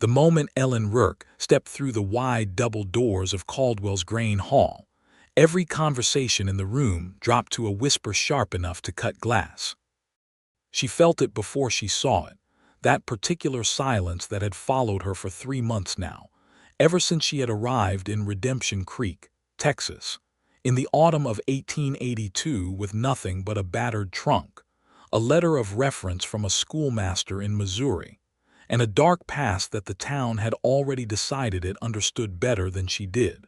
The moment Ellen Rourke stepped through the wide double doors of Caldwell's Grain Hall, every conversation in the room dropped to a whisper sharp enough to cut glass. She felt it before she saw it, that particular silence that had followed her for 3 months now, ever since she had arrived in Redemption Creek, Texas, in the autumn of 1882 with nothing but a battered trunk, a letter of reference from a schoolmaster in Missouri, and a dark past that the town had already decided it understood better than she did.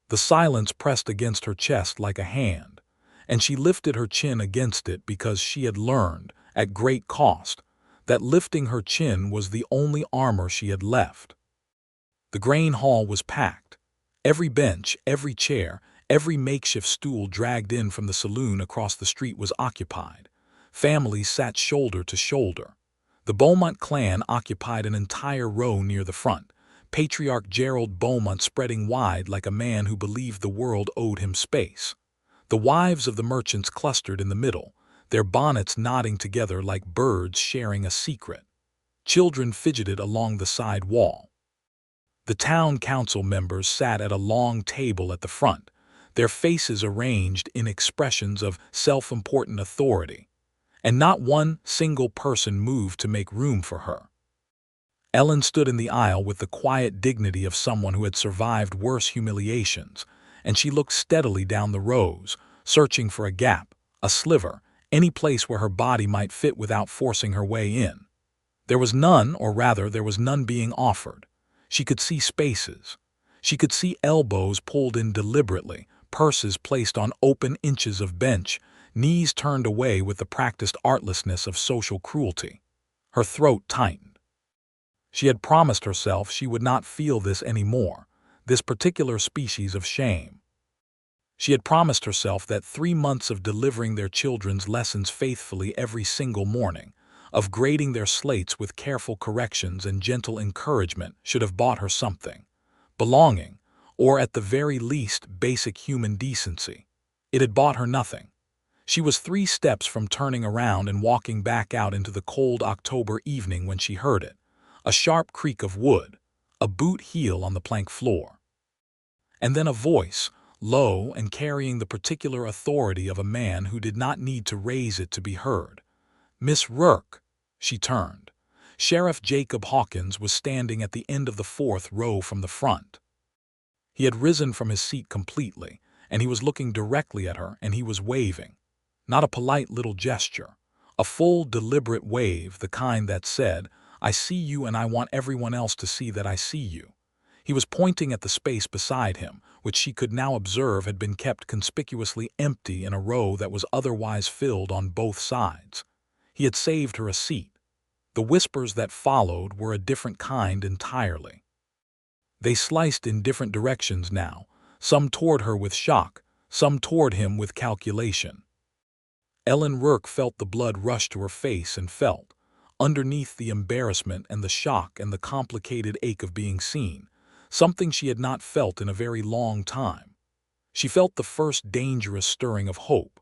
The silence pressed against her chest like a hand, and she lifted her chin against it because she had learned, at great cost, that lifting her chin was the only armor she had left. The grain hall was packed. Every bench, every chair, every makeshift stool dragged in from the saloon across the street was occupied. Families sat shoulder to shoulder. The Beaumont clan occupied an entire row near the front, Patriarch Gerald Beaumont spreading wide like a man who believed the world owed him space. The wives of the merchants clustered in the middle, their bonnets nodding together like birds sharing a secret. Children fidgeted along the side wall. The town council members sat at a long table at the front, their faces arranged in expressions of self-important authority, and not one single person moved to make room for her. Ellen stood in the aisle with the quiet dignity of someone who had survived worse humiliations, and she looked steadily down the rows, searching for a gap, a sliver, any place where her body might fit without forcing her way in. There was none, or rather, there was none being offered. She could see spaces. She could see elbows pulled in deliberately, purses placed on open inches of bench, knees turned away with the practiced artlessness of social cruelty. Her throat tightened. She had promised herself she would not feel this anymore, this particular species of shame. She had promised herself that 3 months of delivering their children's lessons faithfully every single morning, of grading their slates with careful corrections and gentle encouragement should have bought her something. Belonging, or at the very least basic human decency. It had bought her nothing. She was 3 steps from turning around and walking back out into the cold October evening when she heard it, a sharp creak of wood, a boot heel on the plank floor. And then a voice, low and carrying the particular authority of a man who did not need to raise it to be heard. "Miss Rourke." She turned. Sheriff Jacob Hawkins was standing at the end of the 4th row from the front. He had risen from his seat completely, and he was looking directly at her, and he was waving. Not a polite little gesture, a full, deliberate wave, the kind that said, "I see you and I want everyone else to see that I see you." He was pointing at the space beside him, which she could now observe had been kept conspicuously empty in a row that was otherwise filled on both sides. He had saved her a seat. The whispers that followed were a different kind entirely. They sliced in different directions now, some toward her with shock, some toward him with calculation. Ellen Rourke felt the blood rush to her face and felt, underneath the embarrassment and the shock and the complicated ache of being seen, something she had not felt in a very long time. She felt the first dangerous stirring of hope.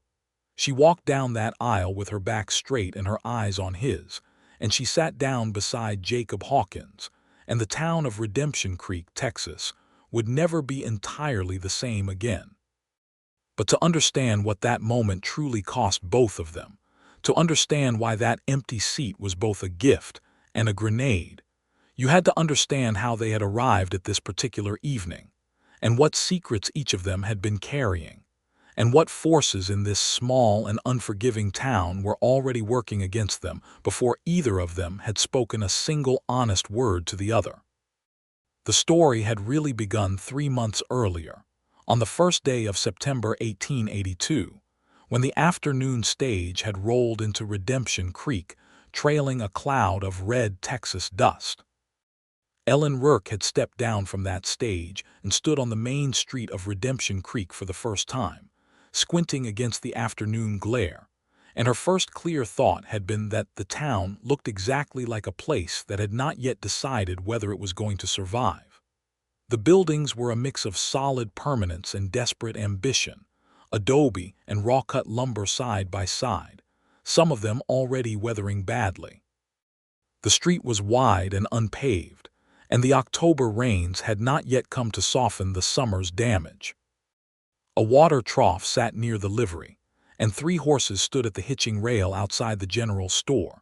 She walked down that aisle with her back straight and her eyes on his, and she sat down beside Jacob Hawkins, and the town of Redemption Creek, Texas, would never be entirely the same again. But to understand what that moment truly cost both of them, to understand why that empty seat was both a gift and a grenade, you had to understand how they had arrived at this particular evening, and what secrets each of them had been carrying, and what forces in this small and unforgiving town were already working against them before either of them had spoken a single honest word to the other. The story had really begun 3 months earlier, on the first day of September 1882, when the afternoon stage had rolled into Redemption Creek, trailing a cloud of red Texas dust. Ellen Rourke had stepped down from that stage and stood on the main street of Redemption Creek for the first time, squinting against the afternoon glare, and her first clear thought had been that the town looked exactly like a place that had not yet decided whether it was going to survive. The buildings were a mix of solid permanence and desperate ambition, adobe and raw-cut lumber side by side, some of them already weathering badly. The street was wide and unpaved, and the October rains had not yet come to soften the summer's damage. A water trough sat near the livery, and 3 horses stood at the hitching rail outside the general store,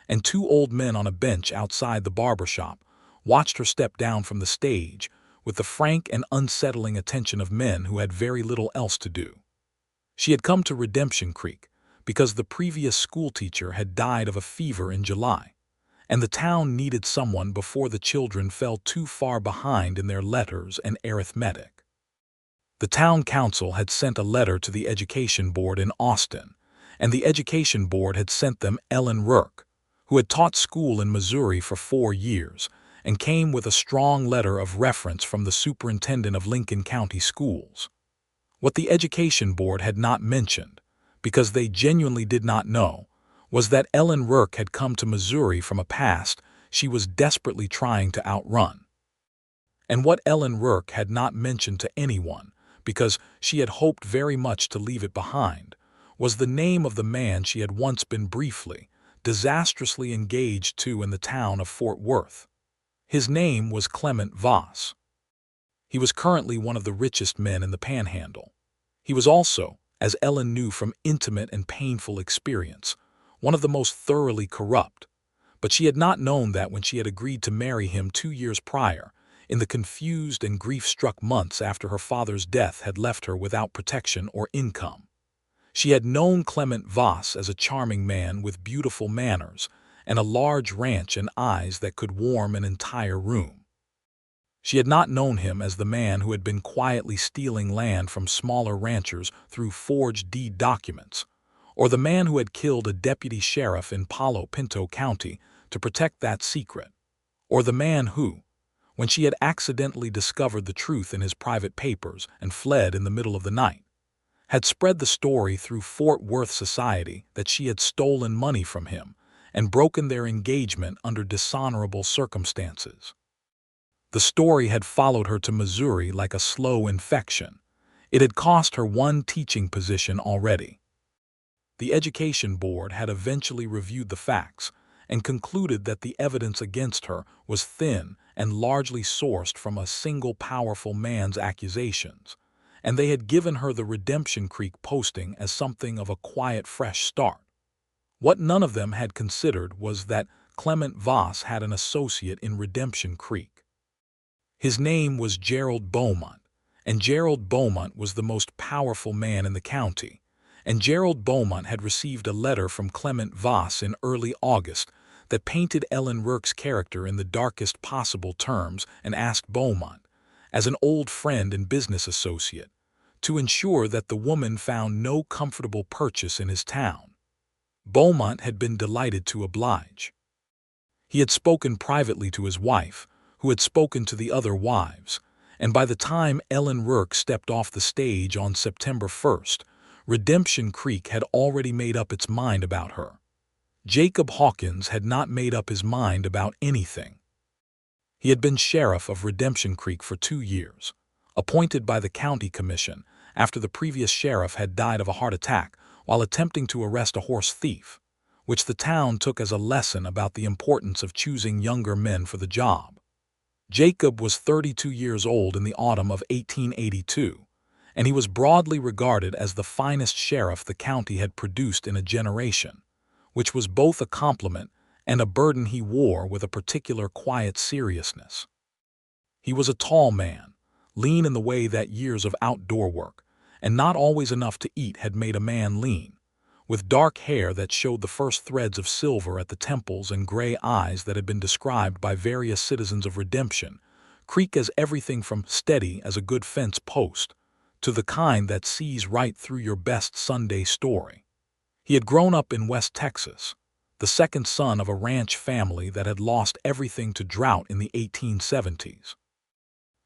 and 2 old men on a bench outside the barber shop watched her step down from the stage with the frank and unsettling attention of men who had very little else to do. She had come to Redemption Creek because the previous schoolteacher had died of a fever in July, and the town needed someone before the children fell too far behind in their letters and arithmetic. The town council had sent a letter to the education board in Austin, and the education board had sent them Ellen Rourke, who had taught school in Missouri for 4 years, and came with a strong letter of reference from the superintendent of Lincoln County Schools. What the education board had not mentioned, because they genuinely did not know, was that Ellen Rourke had come to Missouri from a past she was desperately trying to outrun. And what Ellen Rourke had not mentioned to anyone, because she had hoped very much to leave it behind, was the name of the man she had once been briefly, disastrously engaged to in the town of Fort Worth. His name was Clement Voss. He was currently one of the richest men in the Panhandle. He was also, as Ellen knew from intimate and painful experience, one of the most thoroughly corrupt, but she had not known that when she had agreed to marry him 2 years prior, in the confused and grief-struck months after her father's death had left her without protection or income. She had known Clement Voss as a charming man with beautiful manners and a large ranch and eyes that could warm an entire room. She had not known him as the man who had been quietly stealing land from smaller ranchers through forged deed documents, or the man who had killed a deputy sheriff in Palo Pinto County to protect that secret, or the man who, when she had accidentally discovered the truth in his private papers and fled in the middle of the night, had spread the story through Fort Worth society that she had stolen money from him and broken their engagement under dishonorable circumstances. The story had followed her to Missouri like a slow infection. It had cost her 1 teaching position already. The education board had eventually reviewed the facts and concluded that the evidence against her was thin and largely sourced from a single powerful man's accusations, and they had given her the Redemption Creek posting as something of a quiet, fresh start. What none of them had considered was that Clement Voss had an associate in Redemption Creek. His name was Gerald Beaumont, and Gerald Beaumont was the most powerful man in the county, and Gerald Beaumont had received a letter from Clement Voss in early August that painted Ellen Rourke's character in the darkest possible terms and asked Beaumont, as an old friend and business associate, to ensure that the woman found no comfortable purchase in his town. Beaumont had been delighted to oblige. He had spoken privately to his wife, who had spoken to the other wives, and by the time Ellen Rourke stepped off the stage on September 1st, Redemption Creek had already made up its mind about her. Jacob Hawkins had not made up his mind about anything. He had been sheriff of Redemption Creek for 2 years, appointed by the county commission after the previous sheriff had died of a heart attack while attempting to arrest a horse thief, which the town took as a lesson about the importance of choosing younger men for the job. Jacob was 32 years old in the autumn of 1882, and he was broadly regarded as the finest sheriff the county had produced in a generation, which was both a compliment and a burden he wore with a particular quiet seriousness. He was a tall man, lean in the way that years of outdoor work, and not always enough to eat had made a man lean, with dark hair that showed the first threads of silver at the temples and gray eyes that had been described by various citizens of Redemption Creek as everything from steady as a good fence post to the kind that sees right through your best Sunday story. He had grown up in West Texas, the second son of a ranch family that had lost everything to drought in the 1870s.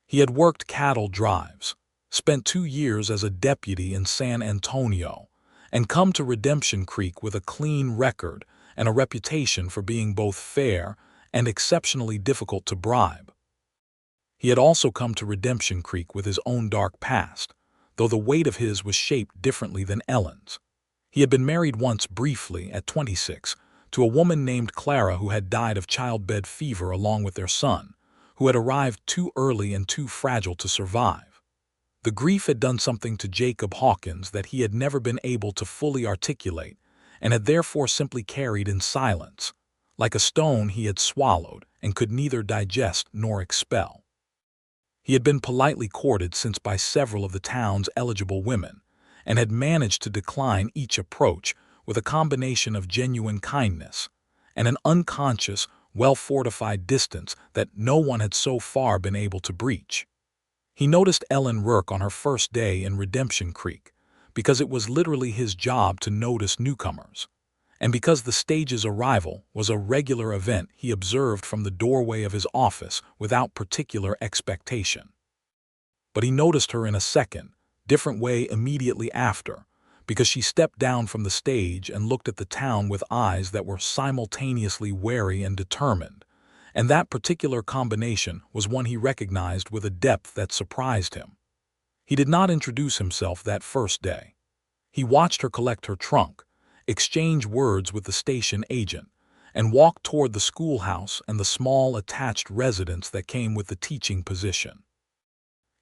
He had worked cattle drives, spent 2 years as a deputy in San Antonio, and come to Redemption Creek with a clean record and a reputation for being both fair and exceptionally difficult to bribe. He had also come to Redemption Creek with his own dark past, though the weight of his was shaped differently than Ellen's. He had been married once briefly, at 26, to a woman named Clara who had died of childbed fever along with their son, who had arrived too early and too fragile to survive. The grief had done something to Jacob Hawkins that he had never been able to fully articulate, and had therefore simply carried in silence, like a stone he had swallowed and could neither digest nor expel. He had been politely courted since by several of the town's eligible women, and had managed to decline each approach with a combination of genuine kindness and an unconscious, well-fortified distance that no one had so far been able to breach. He noticed Ellen Rourke on her first day in Redemption Creek, because it was literally his job to notice newcomers, and because the stage's arrival was a regular event he observed from the doorway of his office without particular expectation. But he noticed her in a second, different way immediately after, because she stepped down from the stage and looked at the town with eyes that were simultaneously wary and determined, and that particular combination was one he recognized with a depth that surprised him. He did not introduce himself that first day. He watched her collect her trunk, exchange words with the station agent, and walk toward the schoolhouse and the small attached residence that came with the teaching position.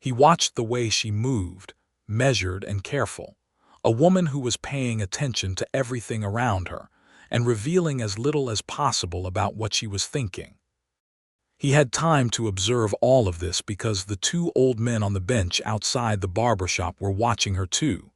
He watched the way she moved, measured and careful, a woman who was paying attention to everything around her and revealing as little as possible about what she was thinking. He had time to observe all of this because the two old men on the bench outside the barber shop were watching her too,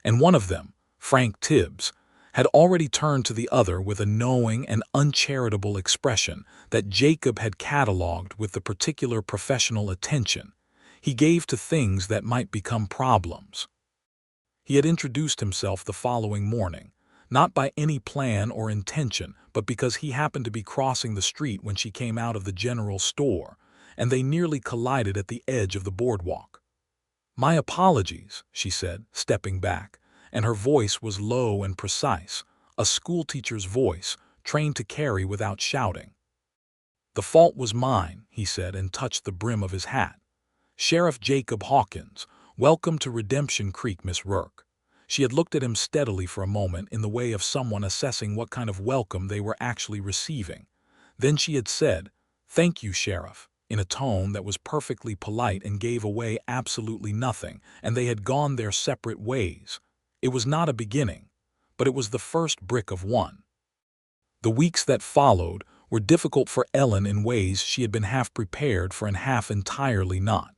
and one of them, Frank Tibbs, had already turned to the other with a knowing and uncharitable expression that Jacob had catalogued with the particular professional attention he gave to things that might become problems. He had introduced himself the following morning, not by any plan or intention, but because he happened to be crossing the street when she came out of the general store, and they nearly collided at the edge of the boardwalk. "My apologies," she said, stepping back, and her voice was low and precise, a schoolteacher's voice, trained to carry without shouting. "The fault was mine," he said, and touched the brim of his hat. "Sheriff Jacob Hawkins, welcome to Redemption Creek, Miss Rourke." She had looked at him steadily for a moment in the way of someone assessing what kind of welcome they were actually receiving. Then she had said, "Thank you, Sheriff," in a tone that was perfectly polite and gave away absolutely nothing, and they had gone their separate ways. It was not a beginning, but it was the first brick of one. The weeks that followed were difficult for Ellen in ways she had been half prepared for and half entirely not.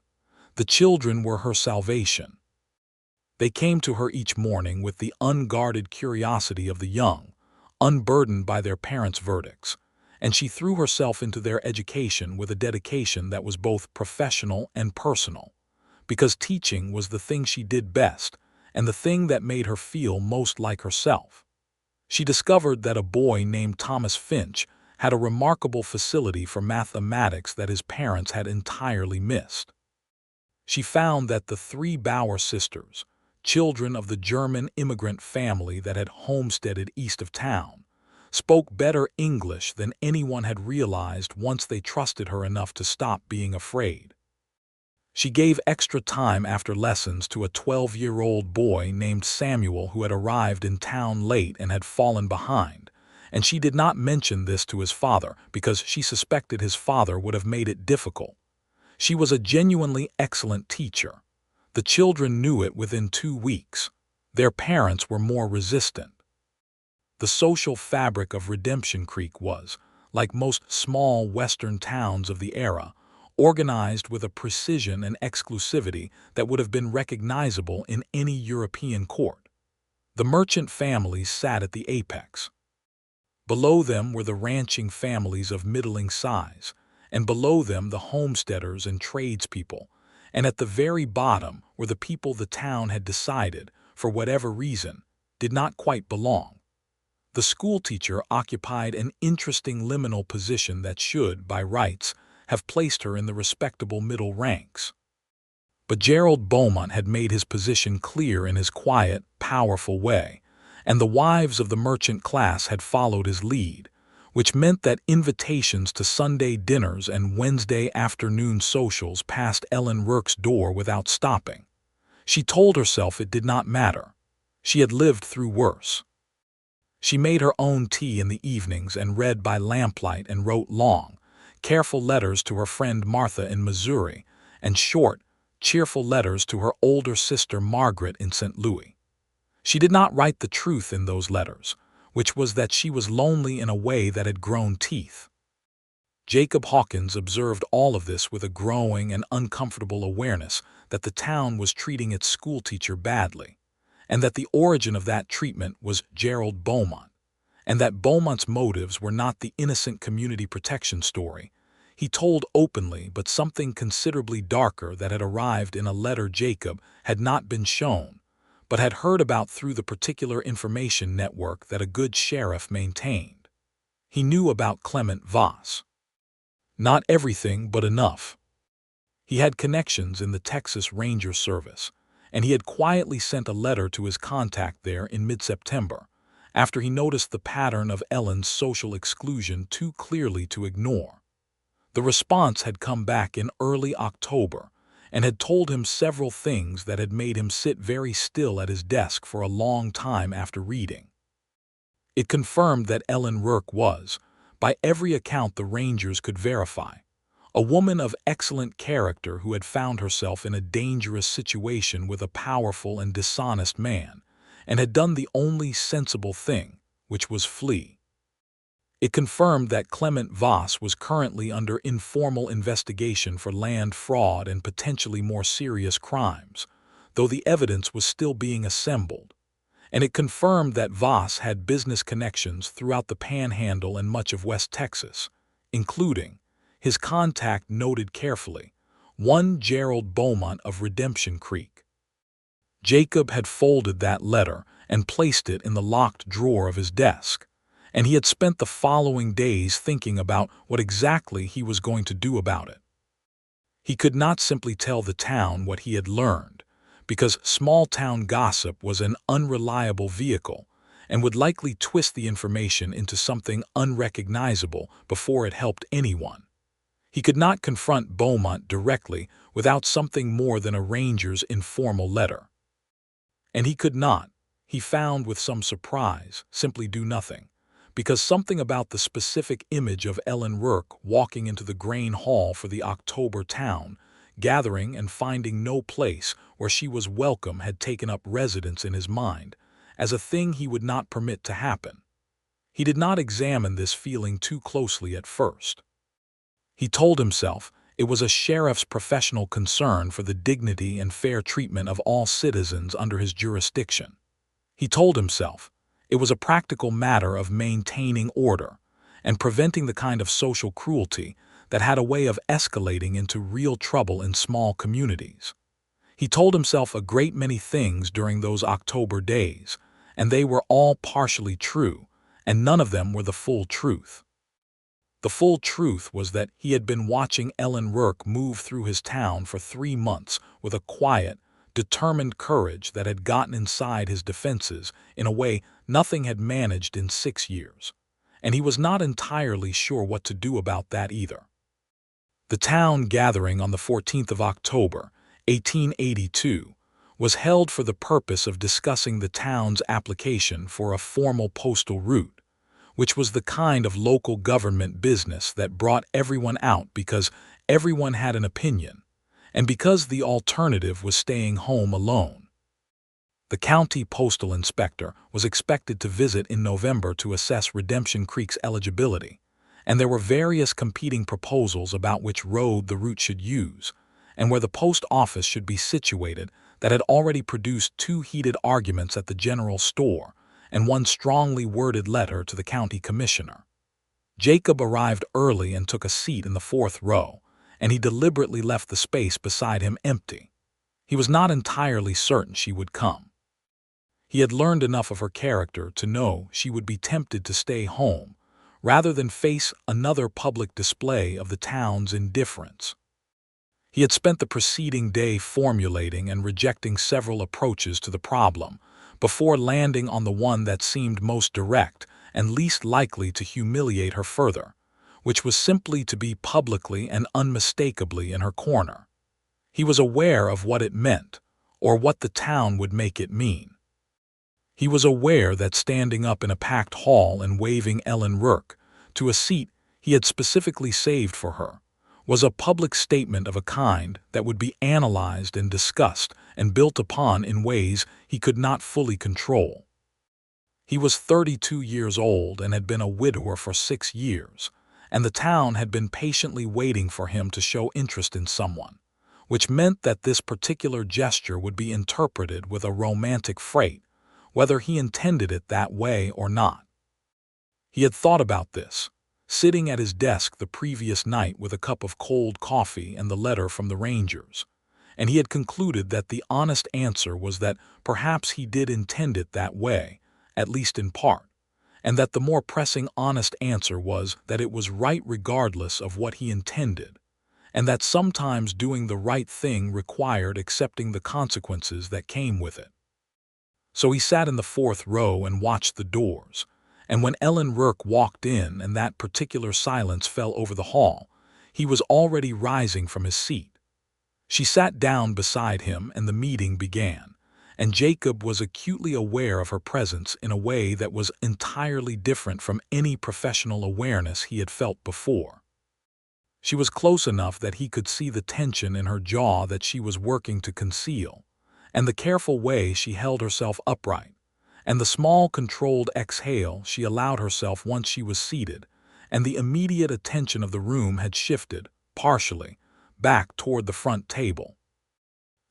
The children were her salvation. They came to her each morning with the unguarded curiosity of the young, unburdened by their parents' verdicts, and she threw herself into their education with a dedication that was both professional and personal, because teaching was the thing she did best and the thing that made her feel most like herself. She discovered that a boy named Thomas Finch had a remarkable facility for mathematics that his parents had entirely missed. She found that the three Bauer sisters, children of the German immigrant family that had homesteaded east of town, spoke better English than anyone had realized once they trusted her enough to stop being afraid. She gave extra time after lessons to a 12-year-old boy named Samuel who had arrived in town late and had fallen behind, and she did not mention this to his father because she suspected his father would have made it difficult. She was a genuinely excellent teacher. The children knew it within 2 weeks. Their parents were more resistant. The social fabric of Redemption Creek was, like most small western towns of the era, organized with a precision and exclusivity that would have been recognizable in any European court. The merchant families sat at the apex. Below them were the ranching families of middling size, and below them the homesteaders and tradespeople, and at the very bottom were the people the town had decided, for whatever reason, did not quite belong. The schoolteacher occupied an interesting liminal position that should, by rights, have placed her in the respectable middle ranks. But Gerald Beaumont had made his position clear in his quiet, powerful way, and the wives of the merchant class had followed his lead, which meant that invitations to Sunday dinners and Wednesday afternoon socials passed Ellen Rourke's door without stopping. She told herself it did not matter. She had lived through worse. She made her own tea in the evenings and read by lamplight and wrote long, careful letters to her friend Martha in Missouri, and short, cheerful letters to her older sister Margaret in St. Louis. She did not write the truth in those letters, which was that she was lonely in a way that had grown teeth. Jacob Hawkins observed all of this with a growing and uncomfortable awareness that the town was treating its schoolteacher badly, and that the origin of that treatment was Gerald Beaumont, and that Beaumont's motives were not the innocent community protection story he told openly, but something considerably darker that had arrived in a letter Jacob had not been shown, but had heard about through the particular information network that a good sheriff maintained. He knew about Clement Voss. Not everything, but enough. He had connections in the Texas Ranger Service, and he had quietly sent a letter to his contact there in mid-September, after he noticed the pattern of Ellen's social exclusion too clearly to ignore. The response had come back in early October and had told him several things that had made him sit very still at his desk for a long time after reading. It confirmed that Ellen Rourke was, by every account the Rangers could verify, a woman of excellent character who had found herself in a dangerous situation with a powerful and dishonest man, and had done the only sensible thing, which was flee. It confirmed that Clement Voss was currently under informal investigation for land fraud and potentially more serious crimes, though the evidence was still being assembled. And it confirmed that Voss had business connections throughout the Panhandle and much of West Texas, including, his contact noted carefully, one Gerald Beaumont of Redemption Creek. Jacob had folded that letter and placed it in the locked drawer of his desk, and he had spent the following days thinking about what exactly he was going to do about it. He could not simply tell the town what he had learned, because small-town gossip was an unreliable vehicle and would likely twist the information into something unrecognizable before it helped anyone. He could not confront Beaumont directly without something more than a ranger's informal letter. And he could not, he found with some surprise, simply do nothing, because something about the specific image of Ellen Rourke walking into the grain hall for the October town gathering and finding no place where she was welcome had taken up residence in his mind, as a thing he would not permit to happen. He did not examine this feeling too closely at first. He told himself it was a sheriff's professional concern for the dignity and fair treatment of all citizens under his jurisdiction. He told himself it was a practical matter of maintaining order and preventing the kind of social cruelty that had a way of escalating into real trouble in small communities. He told himself a great many things during those October days, and they were all partially true, and none of them were the full truth. The full truth was that he had been watching Ellen Rourke move through his town for 3 months with a quiet, determined courage that had gotten inside his defenses in a way nothing had managed in 6 years, and he was not entirely sure what to do about that either. The town gathering on the 14th of October, 1882, was held for the purpose of discussing the town's application for a formal postal route, which was the kind of local government business that brought everyone out because everyone had an opinion, and because the alternative was staying home alone. The county postal inspector was expected to visit in November to assess Redemption Creek's eligibility, and there were various competing proposals about which road the route should use, and where the post office should be situated that had already produced 2 heated arguments at the general store and 1 strongly worded letter to the county commissioner. Jacob arrived early and took a seat in the 4th row, and he deliberately left the space beside him empty. He was not entirely certain she would come. He had learned enough of her character to know she would be tempted to stay home, rather than face another public display of the town's indifference. He had spent the preceding day formulating and rejecting several approaches to the problem, before landing on the one that seemed most direct and least likely to humiliate her further, which was simply to be publicly and unmistakably in her corner. He was aware of what it meant, or what the town would make it mean. He was aware that standing up in a packed hall and waving Ellen Rourke to a seat he had specifically saved for her was a public statement of a kind that would be analyzed and discussed and built upon in ways he could not fully control. He was 32 years old and had been a widower for 6 years, and the town had been patiently waiting for him to show interest in someone, which meant that this particular gesture would be interpreted with a romantic freight, whether he intended it that way or not. He had thought about this, sitting at his desk the previous night with a cup of cold coffee and the letter from the Rangers, and he had concluded that the honest answer was that perhaps he did intend it that way, at least in part, and that the more pressing honest answer was that it was right regardless of what he intended, and that sometimes doing the right thing required accepting the consequences that came with it. So he sat in the 4th row and watched the doors, and when Ellen Rourke walked in and that particular silence fell over the hall, he was already rising from his seat. She sat down beside him and the meeting began, and Jacob was acutely aware of her presence in a way that was entirely different from any professional awareness he had felt before. She was close enough that he could see the tension in her jaw that she was working to conceal, and the careful way she held herself upright, and the small controlled exhale she allowed herself once she was seated, and the immediate attention of the room had shifted, partially, back toward the front table.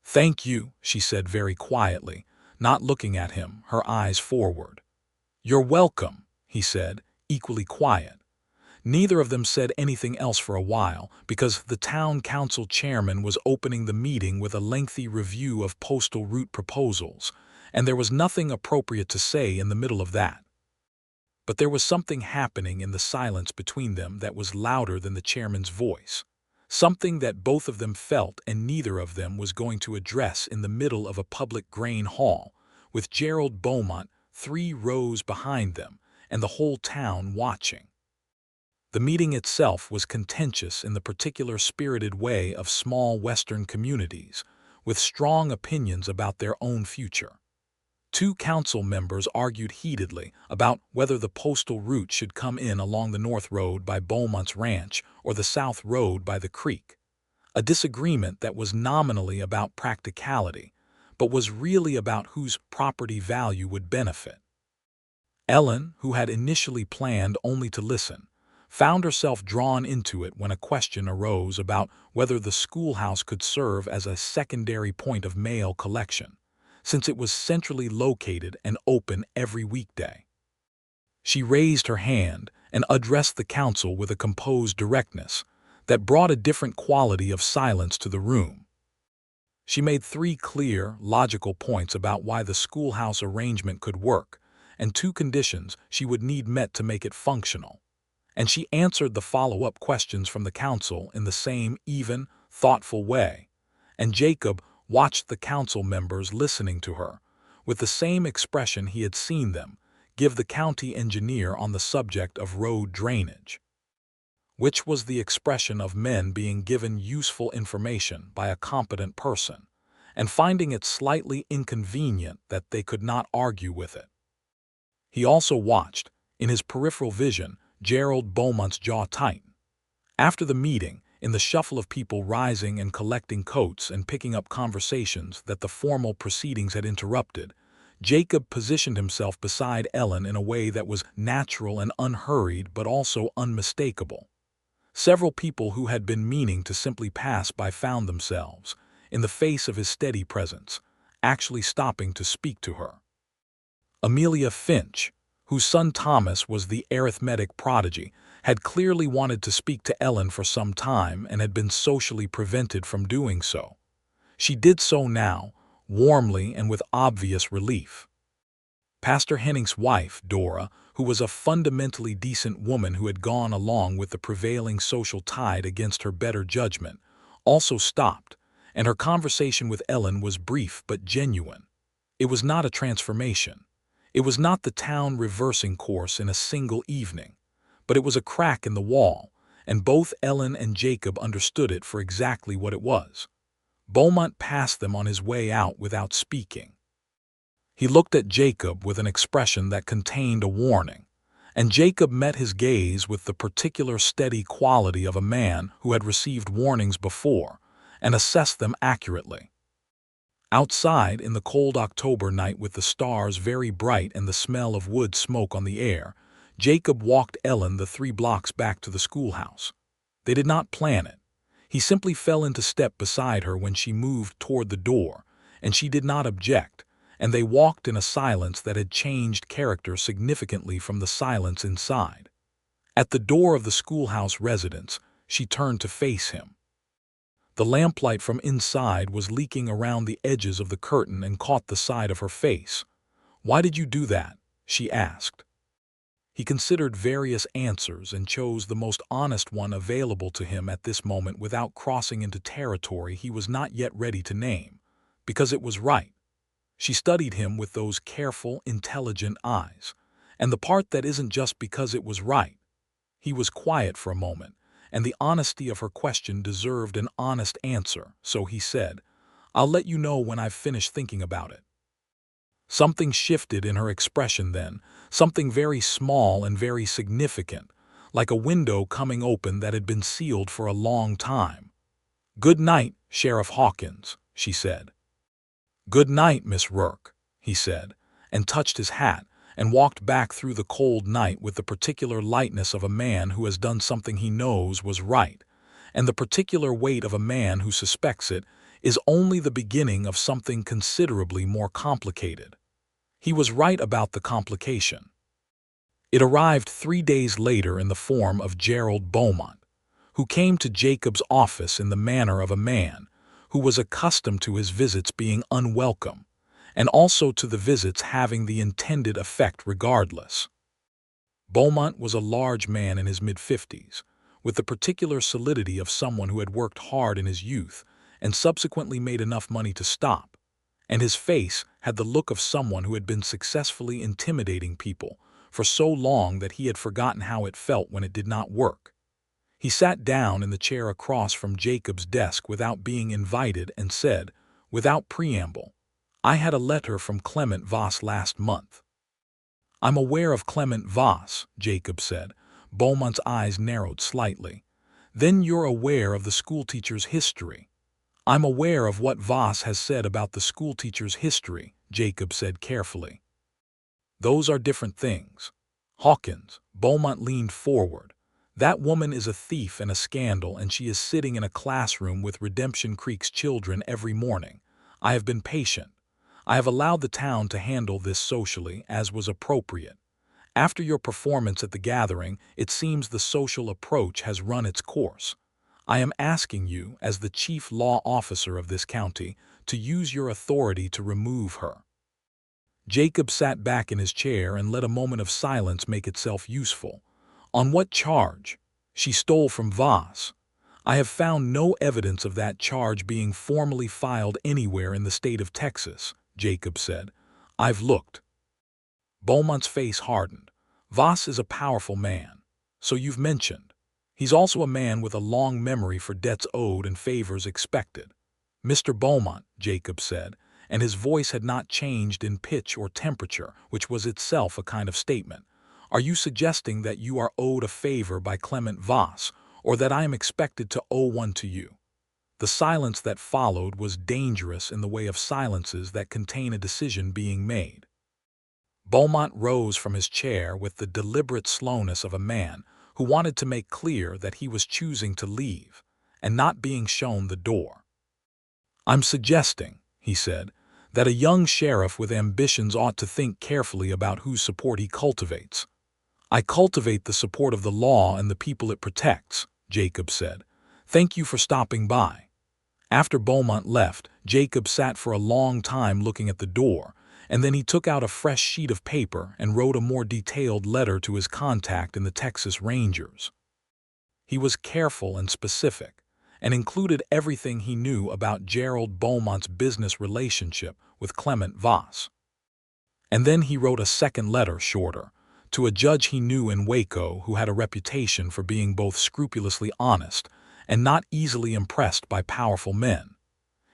"Thank you," she said very quietly, not looking at him, her eyes forward. "You're welcome," he said, equally quiet. Neither of them said anything else for a while, because the town council chairman was opening the meeting with a lengthy review of postal route proposals, and there was nothing appropriate to say in the middle of that. But there was something happening in the silence between them that was louder than the chairman's voice, something that both of them felt and neither of them was going to address in the middle of a public grain hall, with Gerald Beaumont 3 rows behind them and the whole town watching. The meeting itself was contentious in the particular spirited way of small Western communities, with strong opinions about their own future. 2 council members argued heatedly about whether the postal route should come in along the North Road by Beaumont's ranch or the South Road by the creek, a disagreement that was nominally about practicality, but was really about whose property value would benefit. Ellen, who had initially planned only to listen, found herself drawn into it when a question arose about whether the schoolhouse could serve as a secondary point of mail collection, since it was centrally located and open every weekday. She raised her hand and addressed the council with a composed directness that brought a different quality of silence to the room. She made 3 clear, logical points about why the schoolhouse arrangement could work, and 2 conditions she would need met to make it functional. And she answered the follow-up questions from the council in the same even, thoughtful way, and Jacob watched the council members listening to her, with the same expression he had seen them give the county engineer on the subject of road drainage, which was the expression of men being given useful information by a competent person, and finding it slightly inconvenient that they could not argue with it. He also watched, in his peripheral vision, Gerald Beaumont's jaw tighten. After the meeting, in the shuffle of people rising and collecting coats and picking up conversations that the formal proceedings had interrupted, Jacob positioned himself beside Ellen in a way that was natural and unhurried but also unmistakable. Several people who had been meaning to simply pass by found themselves, in the face of his steady presence, actually stopping to speak to her. Amelia Finch, whose son Thomas was the arithmetic prodigy, had clearly wanted to speak to Ellen for some time and had been socially prevented from doing so. She did so now, warmly and with obvious relief. Pastor Henning's wife, Dora, who was a fundamentally decent woman who had gone along with the prevailing social tide against her better judgment, also stopped, and her conversation with Ellen was brief but genuine. It was not a transformation. It was not the town reversing course in a single evening, but it was a crack in the wall, and both Ellen and Jacob understood it for exactly what it was. Beaumont passed them on his way out without speaking. He looked at Jacob with an expression that contained a warning, and Jacob met his gaze with the particular steady quality of a man who had received warnings before and assessed them accurately. Outside, in the cold October night with the stars very bright and the smell of wood smoke on the air, Jacob walked Ellen the 3 blocks back to the schoolhouse. They did not plan it. He simply fell into step beside her when she moved toward the door, and she did not object, and they walked in a silence that had changed character significantly from the silence inside. At the door of the schoolhouse residence, she turned to face him. The lamplight from inside was leaking around the edges of the curtain and caught the side of her face. "Why did you do that?" she asked. He considered various answers and chose the most honest one available to him at this moment without crossing into territory he was not yet ready to name, because it was right. She studied him with those careful, intelligent eyes, and the part that isn't just because it was right. He was quiet for a moment, and the honesty of her question deserved an honest answer, so he said, "I'll let you know when I've finished thinking about it." Something shifted in her expression then, something very small and very significant, like a window coming open that had been sealed for a long time. "Good night, Sheriff Hawkins," she said. "Good night, Miss Rourke," he said, and touched his hat, and walked back through the cold night with the particular lightness of a man who has done something he knows was right, and the particular weight of a man who suspects it is only the beginning of something considerably more complicated. He was right about the complication. It arrived 3 days later in the form of Gerald Beaumont, who came to Jacob's office in the manner of a man who was accustomed to his visits being unwelcome, and also to the visits having the intended effect regardless. Beaumont was a large man in his mid-50s, with the particular solidity of someone who had worked hard in his youth and subsequently made enough money to stop, and his face had the look of someone who had been successfully intimidating people for so long that he had forgotten how it felt when it did not work. He sat down in the chair across from Jacob's desk without being invited and said, without preamble, "I had a letter from Clement Voss last month." "I'm aware of Clement Voss," Jacob said. Beaumont's eyes narrowed slightly. "Then you're aware of the schoolteacher's history." "I'm aware of what Voss has said about the schoolteacher's history," Jacob said carefully. "Those are different things." "Hawkins," Beaumont leaned forward. "That woman is a thief and a scandal, and she is sitting in a classroom with Redemption Creek's children every morning. I have been patient. I have allowed the town to handle this socially, as was appropriate. After your performance at the gathering, it seems the social approach has run its course. I am asking you, as the chief law officer of this county, to use your authority to remove her." Jacob sat back in his chair and let a moment of silence make itself useful. "On what charge?" "She stole from Voss." "I have found no evidence of that charge being formally filed anywhere in the state of Texas," Jacob said. "I've looked." Beaumont's face hardened. "Voss is a powerful man. So you've mentioned. He's also a man with a long memory for debts owed and favors expected." "Mr. Beaumont," Jacob said, and his voice had not changed in pitch or temperature, which was itself a kind of statement. "Are you suggesting that you are owed a favor by Clement Voss, or that I am expected to owe one to you?" The silence that followed was dangerous in the way of silences that contain a decision being made. Beaumont rose from his chair with the deliberate slowness of a man who wanted to make clear that he was choosing to leave, and not being shown the door. "I'm suggesting," he said, "that a young sheriff with ambitions ought to think carefully about whose support he cultivates." "I cultivate the support of the law and the people it protects," Jacob said. "Thank you for stopping by." After Beaumont left, Jacob sat for a long time looking at the door, and then he took out a fresh sheet of paper and wrote a more detailed letter to his contact in the Texas Rangers. He was careful and specific, and included everything he knew about Gerald Beaumont's business relationship with Clement Voss. And then he wrote a second letter, shorter, to a judge he knew in Waco who had a reputation for being both scrupulously honest and not easily impressed by powerful men.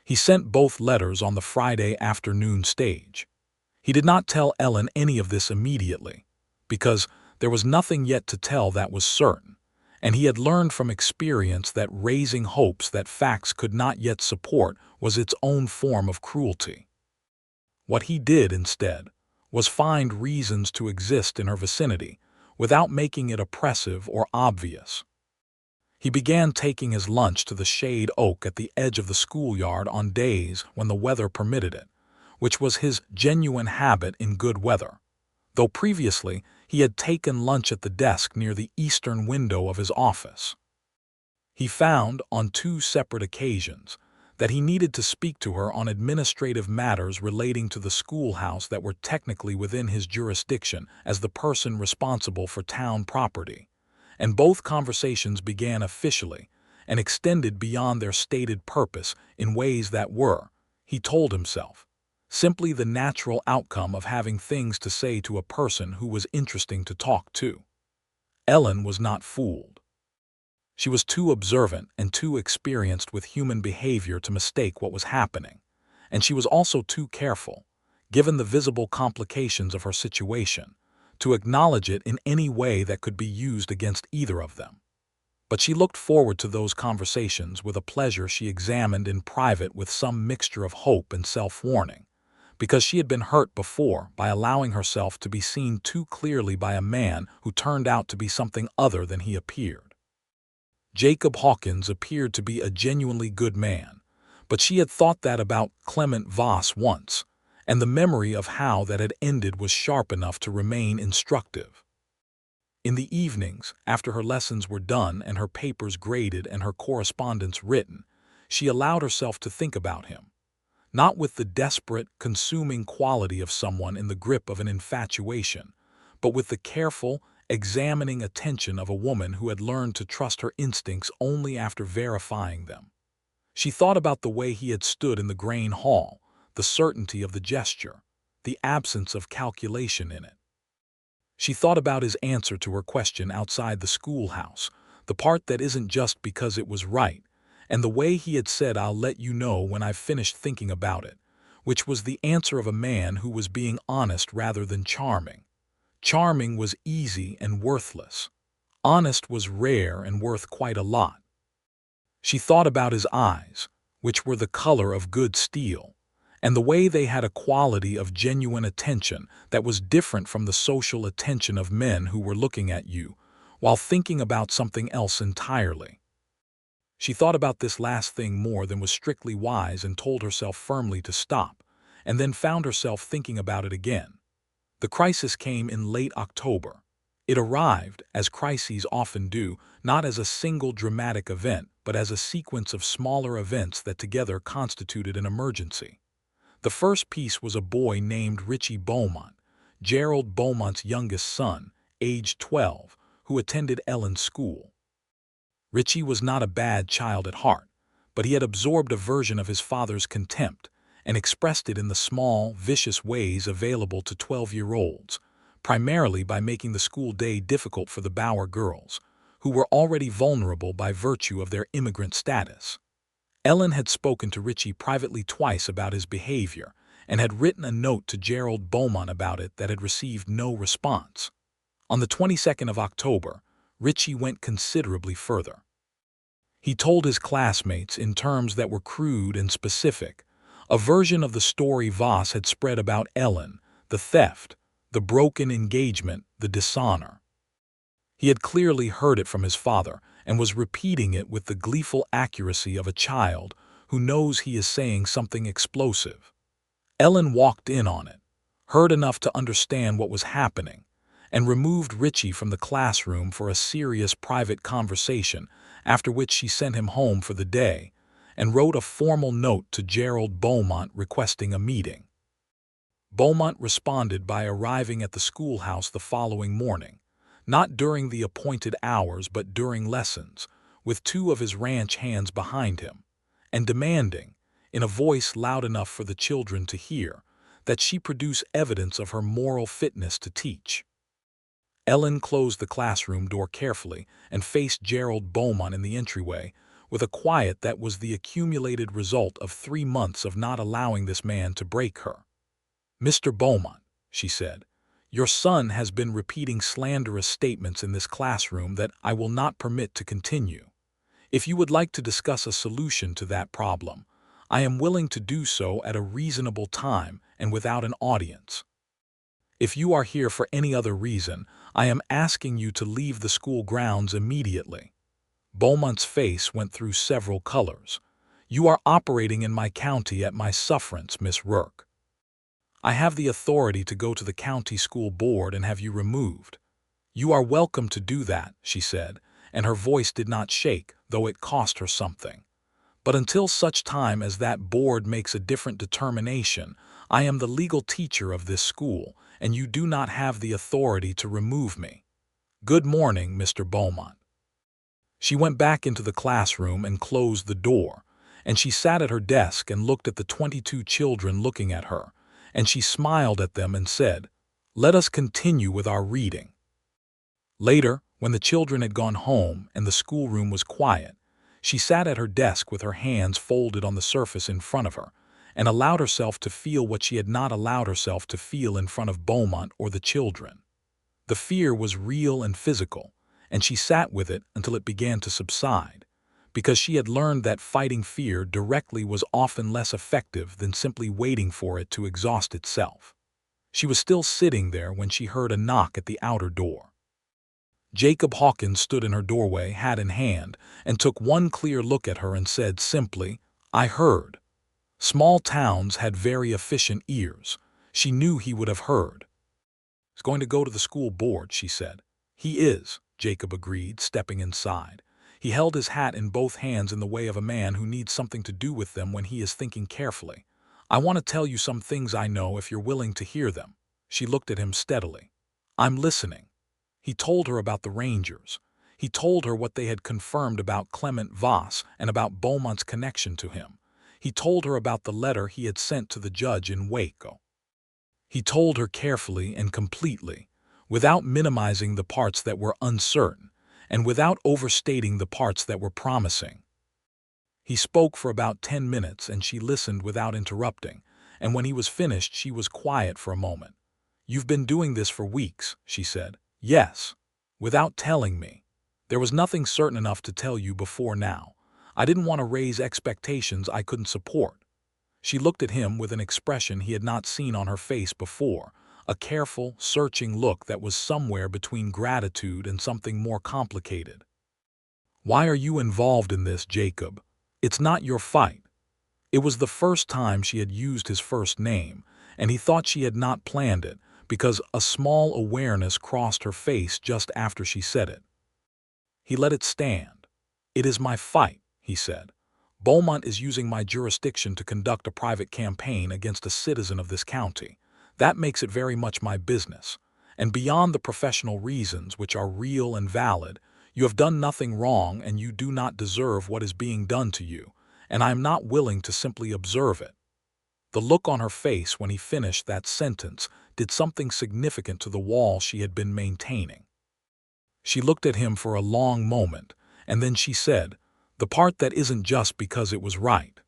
He sent both letters on the Friday afternoon stage. He did not tell Ellen any of this immediately, because There was nothing yet to tell that was certain, and he had learned from experience that raising hopes that facts could not yet support was its own form of cruelty. What he did instead was find reasons to exist in her vicinity without making it oppressive or obvious. He began taking his lunch to the shade oak at the edge of the schoolyard on days when the weather permitted it, which was his genuine habit in good weather, though previously he had taken lunch at the desk near the eastern window of his office. He found, on 2 separate occasions, that he needed to speak to her on administrative matters relating to the schoolhouse that were technically within his jurisdiction as the person responsible for town property, and both conversations began officially and extended beyond their stated purpose in ways that were, he told himself, simply the natural outcome of having things to say to a person who was interesting to talk to. Ellen was not fooled. She was too observant and too experienced with human behavior to mistake what was happening, and she was also too careful, given the visible complications of her situation, to acknowledge it in any way that could be used against either of them. But she looked forward to those conversations with a pleasure she examined in private with some mixture of hope and self-warning, because she had been hurt before by allowing herself to be seen too clearly by a man who turned out to be something other than he appeared. Jacob Hawkins appeared to be a genuinely good man, but she had thought that about Clement Voss once, and the memory of how that had ended was sharp enough to remain instructive. In the evenings, after her lessons were done and her papers graded and her correspondence written, she allowed herself to think about him, not with the desperate, consuming quality of someone in the grip of an infatuation, but with the careful, examining attention of a woman who had learned to trust her instincts only after verifying them. She thought about the way he had stood in the grain hall, the certainty of the gesture, the absence of calculation in it. She thought about his answer to her question outside the schoolhouse, the part that isn't just because it was right, and the way he had said, "I'll let you know when I've finished thinking about it," which was the answer of a man who was being honest rather than charming. Charming was easy and worthless. Honest was rare and worth quite a lot. She thought about his eyes, which were the color of good steel, and the way they had a quality of genuine attention that was different from the social attention of men who were looking at you while thinking about something else entirely. She thought about this last thing more than was strictly wise and told herself firmly to stop, and then found herself thinking about it again. The crisis came in late October. It arrived, as crises often do, not as a single dramatic event, but as a sequence of smaller events that together constituted an emergency. The first piece was a boy named Richie Beaumont, Gerald Beaumont's youngest son, aged 12, who attended Ellen's school. Richie was not a bad child at heart, but he had absorbed a version of his father's contempt and expressed it in the small, vicious ways available to 12-year-olds, primarily by making the school day difficult for the Bauer girls, who were already vulnerable by virtue of their immigrant status. Ellen had spoken to Richie privately twice about his behavior and had written a note to Gerald Beaumont about it that had received no response. On the 22nd of October, Richie went considerably further. He told his classmates in terms that were crude and specific, a version of the story Voss had spread about Ellen, the theft, the broken engagement, the dishonor. He had clearly heard it from his father and was repeating it with the gleeful accuracy of a child who knows he is saying something explosive. Ellen walked in on it, heard enough to understand what was happening, and removed Richie from the classroom for a serious private conversation, after which she sent him home for the day and wrote a formal note to Gerald Beaumont requesting a meeting. Beaumont responded by arriving at the schoolhouse the following morning, not during the appointed hours but during lessons, with 2 of his ranch hands behind him, and demanding, in a voice loud enough for the children to hear, that she produce evidence of her moral fitness to teach. Ellen closed the classroom door carefully and faced Gerald Beaumont in the entryway, with a quiet that was the accumulated result of 3 months of not allowing this man to break her. "Mr. Beaumont," she said, Your son has been repeating slanderous statements in this classroom that I will not permit to continue. If you would like to discuss a solution to that problem, I am willing to do so at a reasonable time and without an audience. If you are here for any other reason, I am asking you to leave the school grounds immediately." Beaumont's face went through several colors. "You are operating in my county at my sufferance, Miss Rourke. I have the authority to go to the county school board and have you removed." "You are welcome to do that," she said, and her voice did not shake, though it cost her something. "But until such time as that board makes a different determination, I am the legal teacher of this school, and you do not have the authority to remove me. Good morning, Mr. Beaumont." She went back into the classroom and closed the door, and she sat at her desk and looked at the 22 children looking at her, and she smiled at them and said, "Let us continue with our reading." Later, when the children had gone home and the schoolroom was quiet, she sat at her desk with her hands folded on the surface in front of her, and allowed herself to feel what she had not allowed herself to feel in front of Beaumont or the children. The fear was real and physical, and she sat with it until it began to subside, because she had learned that fighting fear directly was often less effective than simply waiting for it to exhaust itself. She was still sitting there when she heard a knock at the outer door. Jacob Hawkins stood in her doorway, hat in hand, and took one clear look at her and said simply, "I heard." Small towns had very efficient ears. She knew he would have heard. "He's going to go to the school board," she said. "He is," Jacob agreed, stepping inside. He held his hat in both hands in the way of a man who needs something to do with them when he is thinking carefully. "I want to tell you some things I know if you're willing to hear them." She looked at him steadily. "I'm listening." He told her about the Rangers. He told her what they had confirmed about Clement Voss and about Beaumont's connection to him. He told her about the letter he had sent to the judge in Waco. He told her carefully and completely, without minimizing the parts that were uncertain, and without overstating the parts that were promising. He spoke for about 10 minutes and she listened without interrupting, and when he was finished she was quiet for a moment. "You've been doing this for weeks," she said. "Yes." "Without telling me." "There was nothing certain enough to tell you before now. I didn't want to raise expectations I couldn't support." She looked at him with an expression he had not seen on her face before, a careful, searching look that was somewhere between gratitude and something more complicated. "Why are you involved in this, Jacob? It's not your fight." It was the first time she had used his first name, and he thought she had not planned it, because a small awareness crossed her face just after she said it. He let it stand. "It is my fight," he said. "Beaumont is using my jurisdiction to conduct a private campaign against a citizen of this county. That makes it very much my business. And beyond the professional reasons, which are real and valid, you have done nothing wrong and you do not deserve what is being done to you, and I am not willing to simply observe it." The look on her face when he finished that sentence did something significant to the wall she had been maintaining. She looked at him for a long moment, and then she said, "The part that isn't just because it was right."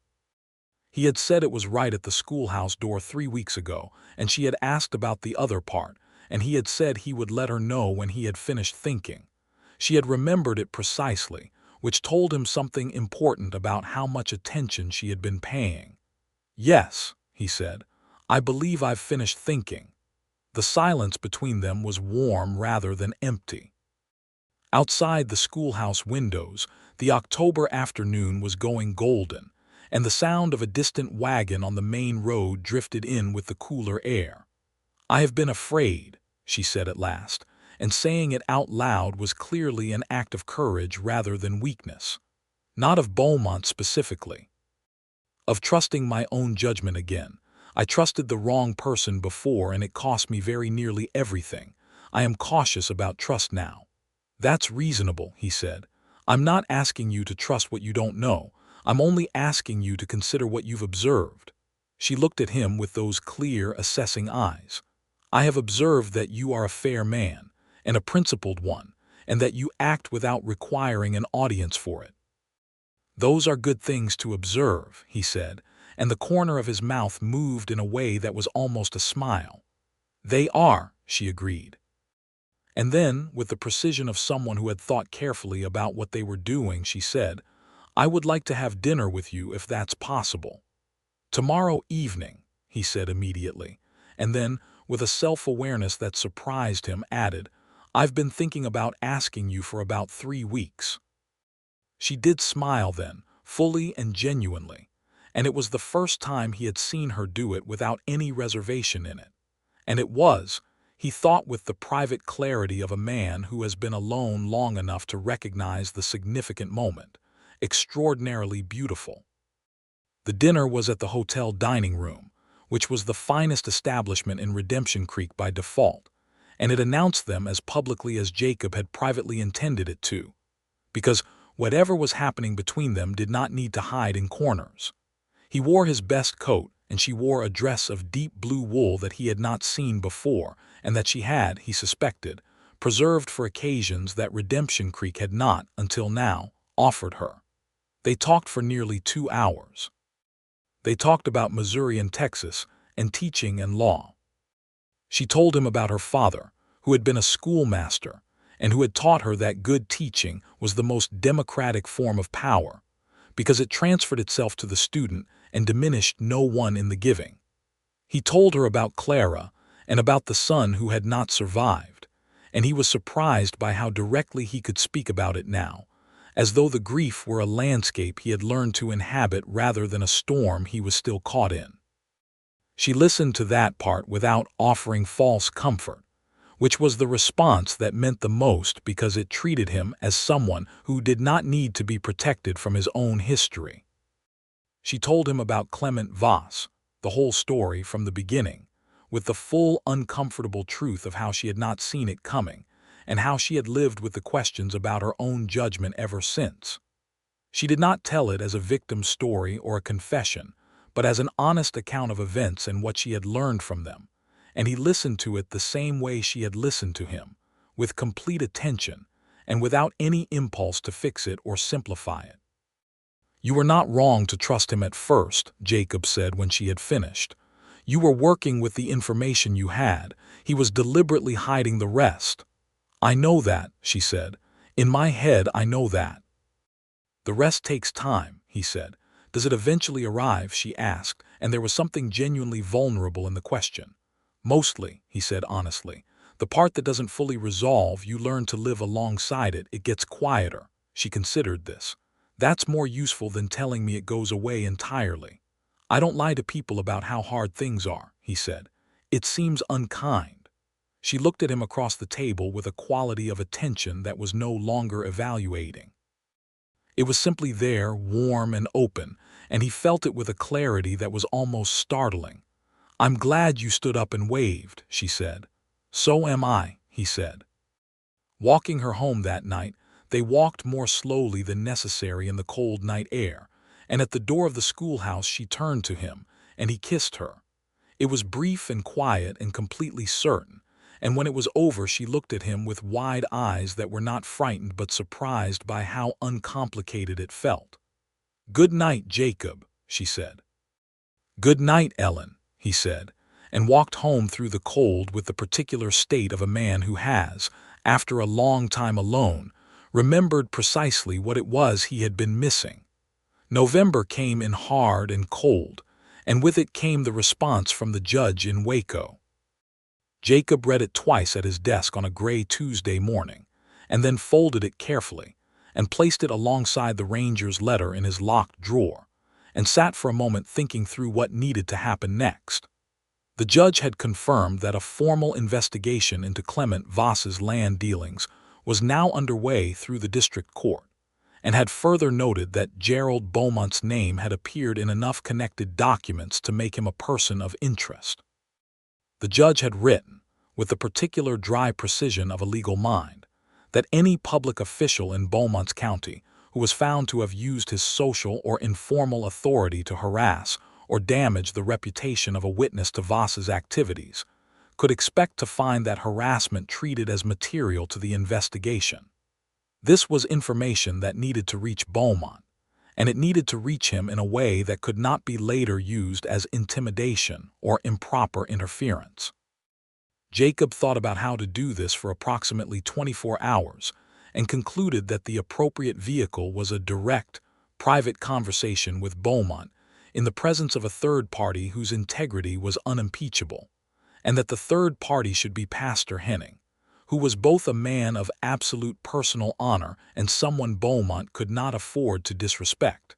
He had said it was right at the schoolhouse door 3 weeks ago, and she had asked about the other part, and he had said he would let her know when he had finished thinking. She had remembered it precisely, which told him something important about how much attention she had been paying. "Yes," he said, "I believe I've finished thinking." The silence between them was warm rather than empty. Outside the schoolhouse windows, the October afternoon was going golden, and the sound of a distant wagon on the main road drifted in with the cooler air. "I have been afraid," she said at last, and saying it out loud was clearly an act of courage rather than weakness. Not of Beaumont specifically. Of trusting my own judgment again. I trusted the wrong person before and it cost me very nearly everything. I am cautious about trust now. "That's reasonable," he said. "I'm not asking you to trust what you don't know. I'm only asking you to consider what you've observed." She looked at him with those clear, assessing eyes. "I have observed that you are a fair man, and a principled one, and that you act without requiring an audience for it." "Those are good things to observe," he said, and the corner of his mouth moved in a way that was almost a smile. "They are," she agreed. And then, with the precision of someone who had thought carefully about what they were doing, she said, "I would like to have dinner with you if that's possible." "Tomorrow evening," he said immediately, and then, with a self-awareness that surprised him, added, "I've been thinking about asking you for about 3 weeks." She did smile then, fully and genuinely, and it was the first time he had seen her do it without any reservation in it. And it was, he thought with the private clarity of a man who has been alone long enough to recognize the significant moment, extraordinarily beautiful. The dinner was at the hotel dining room, which was the finest establishment in Redemption Creek by default, and it announced them as publicly as Jacob had privately intended it to, because whatever was happening between them did not need to hide in corners. He wore his best coat, and she wore a dress of deep blue wool that he had not seen before, and that she had, he suspected, preserved for occasions that Redemption Creek had not, until now, offered her. They talked for nearly 2 hours. They talked about Missouri and Texas, and teaching and law. She told him about her father, who had been a schoolmaster, and who had taught her that good teaching was the most democratic form of power, because it transferred itself to the student and diminished no one in the giving. He told her about Clara and about the son who had not survived, and he was surprised by how directly he could speak about it now, as though the grief were a landscape he had learned to inhabit rather than a storm he was still caught in. She listened to that part without offering false comfort, which was the response that meant the most because it treated him as someone who did not need to be protected from his own history. She told him about Clement Voss, the whole story from the beginning, with the full uncomfortable truth of how she had not seen it coming, and how she had lived with the questions about her own judgment ever since. She did not tell it as a victim story or a confession, but as an honest account of events and what she had learned from them, and he listened to it the same way she had listened to him, with complete attention, and without any impulse to fix it or simplify it. "You were not wrong to trust him at first," Jacob said when she had finished. "You were working with the information you had. He was deliberately hiding the rest." "I know that," she said. "In my head, I know that." "The rest takes time," he said. "Does it eventually arrive?" she asked, and there was something genuinely vulnerable in the question. "Mostly," he said honestly. "The part that doesn't fully resolve, you learn to live alongside it. It gets quieter." She considered this. "That's more useful than telling me it goes away entirely." "I don't lie to people about how hard things are," he said. "It seems unkind." She looked at him across the table with a quality of attention that was no longer evaluating. It was simply there, warm and open, and he felt it with a clarity that was almost startling. "I'm glad you stood up and waved," she said. "So am I," he said. Walking her home that night, they walked more slowly than necessary in the cold night air, and at the door of the schoolhouse she turned to him, and he kissed her. It was brief and quiet and completely certain, and when it was over she looked at him with wide eyes that were not frightened but surprised by how uncomplicated it felt. "Good night, Jacob," she said. "Good night, Ellen," he said, and walked home through the cold with the particular state of a man who has, after a long time alone, remembered precisely what it was he had been missing. November came in hard and cold, and with it came the response from the judge in Waco. Jacob read it twice at his desk on a gray Tuesday morning, and then folded it carefully, and placed it alongside the ranger's letter in his locked drawer, and sat for a moment thinking through what needed to happen next. The judge had confirmed that a formal investigation into Clement Voss's land dealings was now underway through the district court, and had further noted that Gerald Beaumont's name had appeared in enough connected documents to make him a person of interest. The judge had written, with the particular dry precision of a legal mind, that any public official in Beaumont's county who was found to have used his social or informal authority to harass or damage the reputation of a witness to Voss's activities could expect to find that harassment treated as material to the investigation. This was information that needed to reach Beaumont, and it needed to reach him in a way that could not be later used as intimidation or improper interference. Jacob thought about how to do this for approximately 24 hours and concluded that the appropriate vehicle was a direct, private conversation with Beaumont in the presence of a third party whose integrity was unimpeachable, and that the third party should be Pastor Henning, who was both a man of absolute personal honor and someone Beaumont could not afford to disrespect.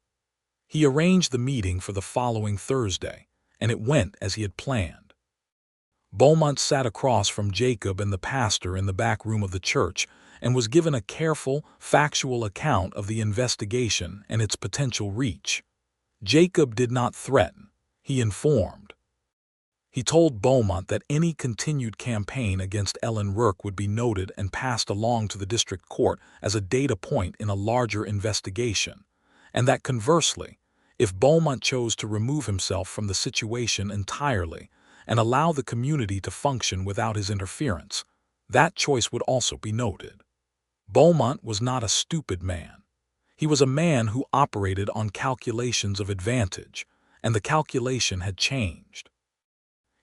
He arranged the meeting for the following Thursday, and it went as he had planned. Beaumont sat across from Jacob and the pastor in the back room of the church and was given a careful, factual account of the investigation and its potential reach. Jacob did not threaten, he informed. He told Beaumont that any continued campaign against Ellen Rourke would be noted and passed along to the district court as a data point in a larger investigation, and that conversely, if Beaumont chose to remove himself from the situation entirely and allow the community to function without his interference, that choice would also be noted. Beaumont was not a stupid man. He was a man who operated on calculations of advantage, and the calculation had changed.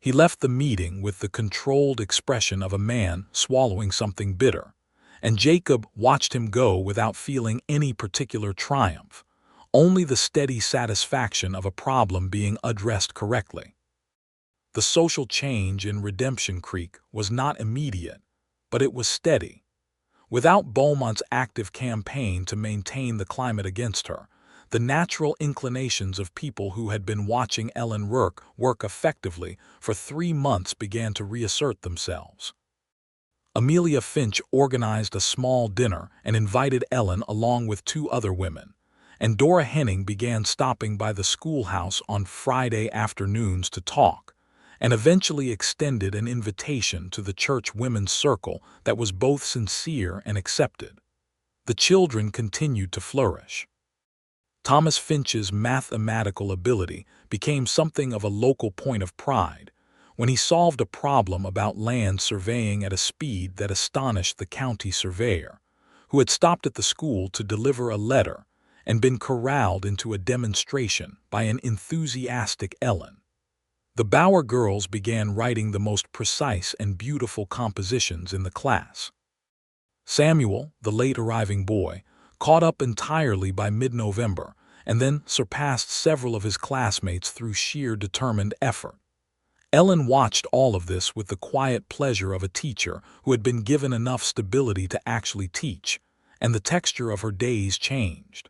He left the meeting with the controlled expression of a man swallowing something bitter, and Jacob watched him go without feeling any particular triumph, only the steady satisfaction of a problem being addressed correctly. The social change in Redemption Creek was not immediate, but it was steady. Without Beaumont's active campaign to maintain the climate against her, the natural inclinations of people who had been watching Ellen Rourke work effectively for 3 months began to reassert themselves. Amelia Finch organized a small dinner and invited Ellen along with 2 other women, and Dora Henning began stopping by the schoolhouse on Friday afternoons to talk, and eventually extended an invitation to the church women's circle that was both sincere and accepted. The children continued to flourish. Thomas Finch's mathematical ability became something of a local point of pride when he solved a problem about land surveying at a speed that astonished the county surveyor, who had stopped at the school to deliver a letter and been corralled into a demonstration by an enthusiastic Ellen. The Bauer girls began writing the most precise and beautiful compositions in the class. Samuel, the late-arriving boy, caught up entirely by mid-November and then surpassed several of his classmates through sheer determined effort. Ellen watched all of this with the quiet pleasure of a teacher who had been given enough stability to actually teach, and the texture of her days changed.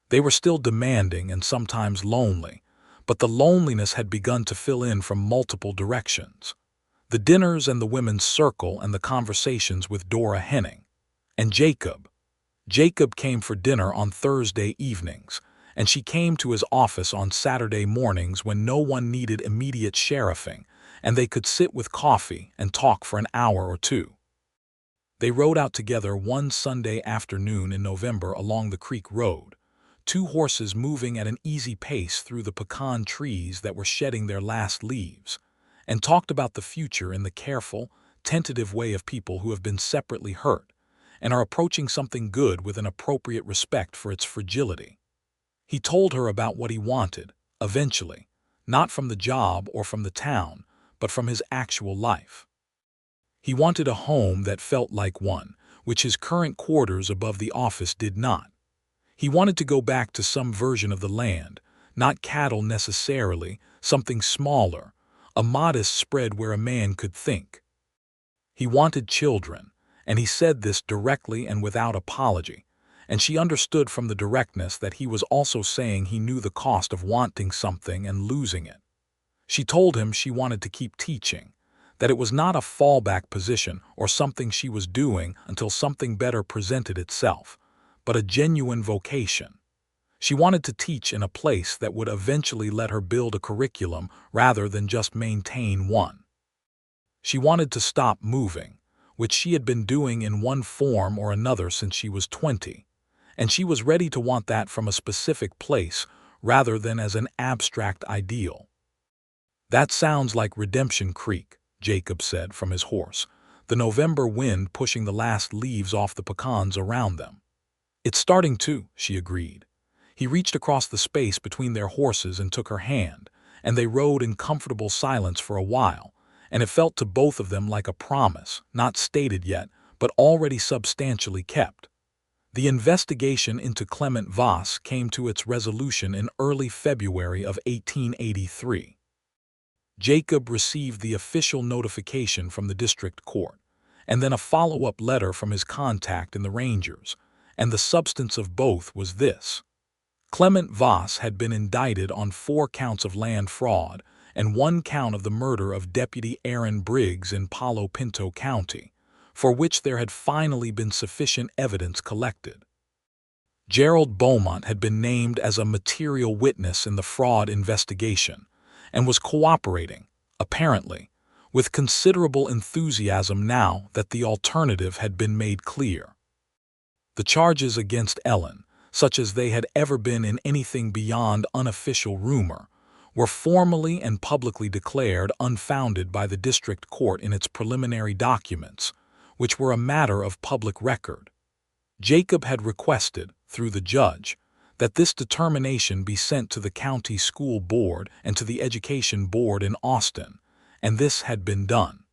They were still demanding and sometimes lonely, but the loneliness had begun to fill in from multiple directions. The dinners and the women's circle and the conversations with Dora Henning. And Jacob. Jacob came for dinner on Thursday evenings, and she came to his office on Saturday mornings when no one needed immediate sheriffing, and they could sit with coffee and talk for an hour or 2. They rode out together one Sunday afternoon in November along the creek road, 2 horses moving at an easy pace through the pecan trees that were shedding their last leaves, and talked about the future in the careful, tentative way of people who have been separately hurt and are approaching something good with an appropriate respect for its fragility. He told her about what he wanted, eventually, not from the job or from the town, but from his actual life. He wanted a home that felt like one, which his current quarters above the office did not. He wanted to go back to some version of the land, not cattle necessarily, something smaller, a modest spread where a man could think. He wanted children, and he said this directly and without apology, and she understood from the directness that he was also saying he knew the cost of wanting something and losing it. She told him she wanted to keep teaching, that it was not a fallback position or something she was doing until something better presented itself, but a genuine vocation. She wanted to teach in a place that would eventually let her build a curriculum rather than just maintain one. She wanted to stop moving, which she had been doing in one form or another since she was 20, and she was ready to want that from a specific place rather than as an abstract ideal. "That sounds like Redemption Creek," Jacob said from his horse, the November wind pushing the last leaves off the pecans around them. "It's starting to," she agreed. He reached across the space between their horses and took her hand, and they rode in comfortable silence for a while, and it felt to both of them like a promise, not stated yet, but already substantially kept. The investigation into Clement Voss came to its resolution in early February of 1883. Jacob received the official notification from the district court, and then a follow-up letter from his contact in the Rangers, and the substance of both was this. Clement Voss had been indicted on 4 counts of land fraud and 1 count of the murder of Deputy Aaron Briggs in Palo Pinto County, for which there had finally been sufficient evidence collected. Gerald Beaumont had been named as a material witness in the fraud investigation and was cooperating, apparently, with considerable enthusiasm now that the alternative had been made clear. The charges against Ellen, such as they had ever been in anything beyond unofficial rumor, were formally and publicly declared unfounded by the district court in its preliminary documents, which were a matter of public record. Jacob had requested, through the judge, that this determination be sent to the county school board and to the education board in Austin, and this had been done.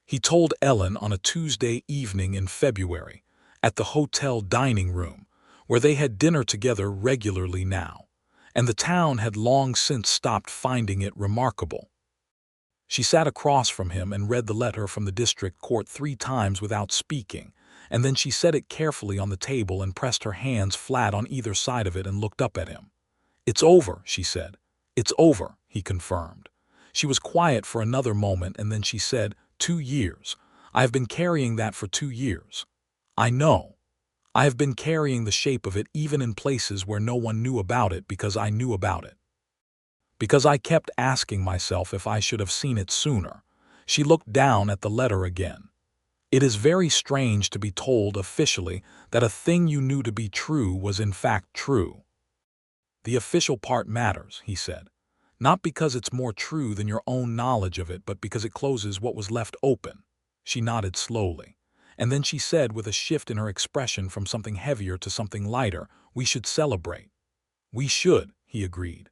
He told Ellen on a Tuesday evening in February, at the hotel dining room, where they had dinner together regularly now, and the town had long since stopped finding it remarkable. She sat across from him and read the letter from the district court 3 times without speaking, and then she set it carefully on the table and pressed her hands flat on either side of it and looked up at him. "It's over," she said. "It's over," he confirmed. She was quiet for another moment, and then she said, 2 years. I have been carrying that for 2 years. I know. I have been carrying the shape of it even in places where no one knew about it because I knew about it. Because I kept asking myself if I should have seen it sooner." She looked down at the letter again. "It is very strange to be told officially that a thing you knew to be true was in fact true." "The official part matters," he said. "Not because it's more true than your own knowledge of it, but because it closes what was left open." She nodded slowly, and then she said with a shift in her expression from something heavier to something lighter, "We should celebrate." "We should," he agreed.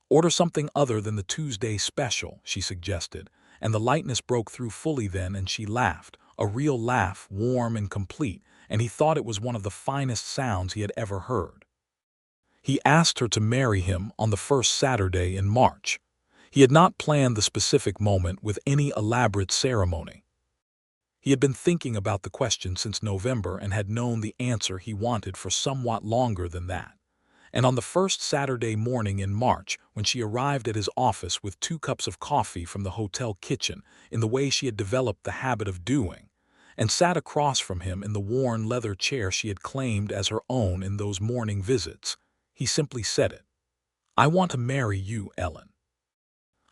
"Order something other than the Tuesday special," she suggested, and the lightness broke through fully then, and she laughed, a real laugh, warm and complete, and he thought it was one of the finest sounds he had ever heard. He asked her to marry him on the first Saturday in March. He had not planned the specific moment with any elaborate ceremony. He had been thinking about the question since November and had known the answer he wanted for somewhat longer than that. And on the first Saturday morning in March, when she arrived at his office with 2 cups of coffee from the hotel kitchen, in the way she had developed the habit of doing, and sat across from him in the worn leather chair she had claimed as her own in those morning visits, he simply said it. "I want to marry you, Ellen.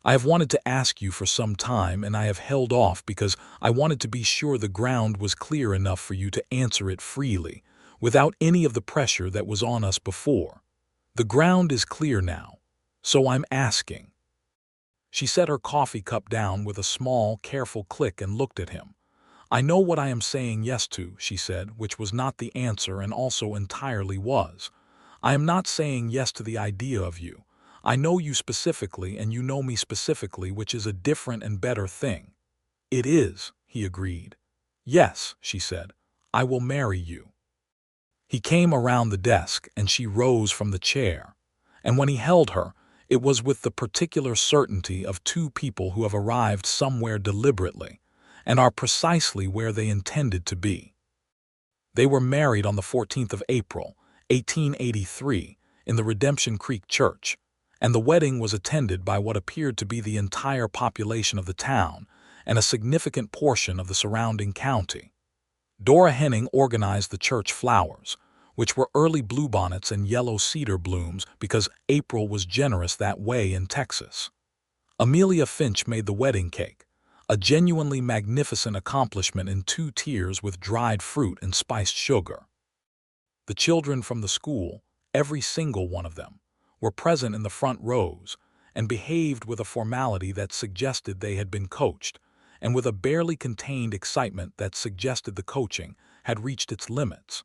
I have wanted to ask you for some time, and I have held off because I wanted to be sure the ground was clear enough for you to answer it freely, without any of the pressure that was on us before. The ground is clear now, so I'm asking." She set her coffee cup down with a small, careful click and looked at him. "I know what I am saying yes to," she said, which was not the answer and also entirely was. "I am not saying yes to the idea of you. I know you specifically and you know me specifically, which is a different and better thing." "It is," he agreed. "Yes," she said, "I will marry you." He came around the desk and she rose from the chair, and when he held her, it was with the particular certainty of 2 people who have arrived somewhere deliberately and are precisely where they intended to be. They were married on the 14th of April, 1883, in the Redemption Creek Church, and the wedding was attended by what appeared to be the entire population of the town and a significant portion of the surrounding county. Dora Henning organized the church flowers, which were early bluebonnets and yellow cedar blooms because April was generous that way in Texas. Amelia Finch made the wedding cake, a genuinely magnificent accomplishment in 2 tiers with dried fruit and spiced sugar. The children from the school, every single one of them, were present in the front rows and behaved with a formality that suggested they had been coached, and with a barely contained excitement that suggested the coaching had reached its limits.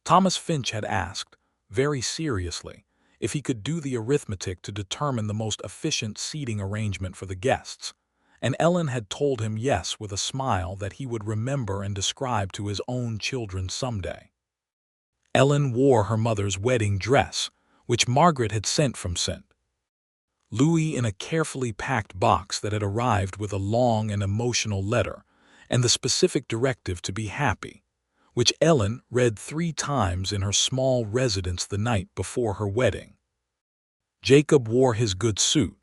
Thomas Finch had asked, very seriously, if he could do the arithmetic to determine the most efficient seating arrangement for the guests, and Ellen had told him yes with a smile that he would remember and describe to his own children someday. Ellen wore her mother's wedding dress, which Margaret had sent from St. Louis in a carefully packed box that had arrived with a long and emotional letter and the specific directive to be happy, which Ellen read 3 times in her small residence the night before her wedding. Jacob wore his good suit,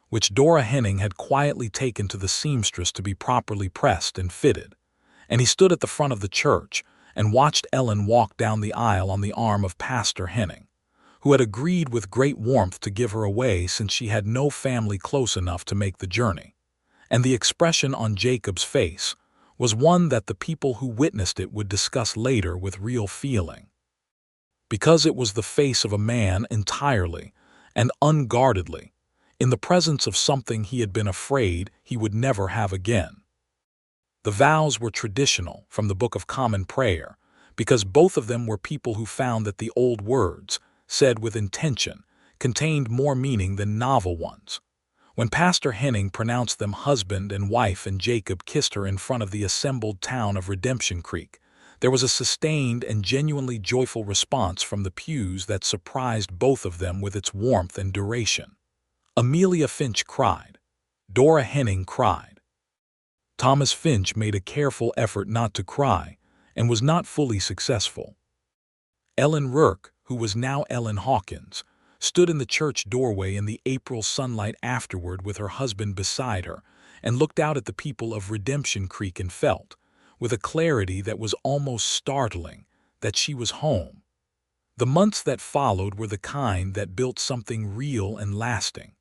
which Dora Henning had quietly taken to the seamstress to be properly pressed and fitted, and he stood at the front of the church and watched Ellen walk down the aisle on the arm of Pastor Henning, who had agreed with great warmth to give her away since she had no family close enough to make the journey. And the expression on Jacob's face was one that the people who witnessed it would discuss later with real feeling. Because it was the face of a man entirely and unguardedly, in the presence of something he had been afraid he would never have again. The vows were traditional from the Book of Common Prayer, because both of them were people who found that the old words, said with intention, contained more meaning than novel ones. When Pastor Henning pronounced them husband and wife and Jacob kissed her in front of the assembled town of Redemption Creek, there was a sustained and genuinely joyful response from the pews that surprised both of them with its warmth and duration. Amelia Finch cried. Dora Henning cried. Thomas Finch made a careful effort not to cry and was not fully successful. Ellen Rourke, who was now Ellen Hawkins, stood in the church doorway in the April sunlight afterward with her husband beside her and looked out at the people of Redemption Creek and felt, with a clarity that was almost startling, that she was home. The months that followed were the kind that built something real and lasting.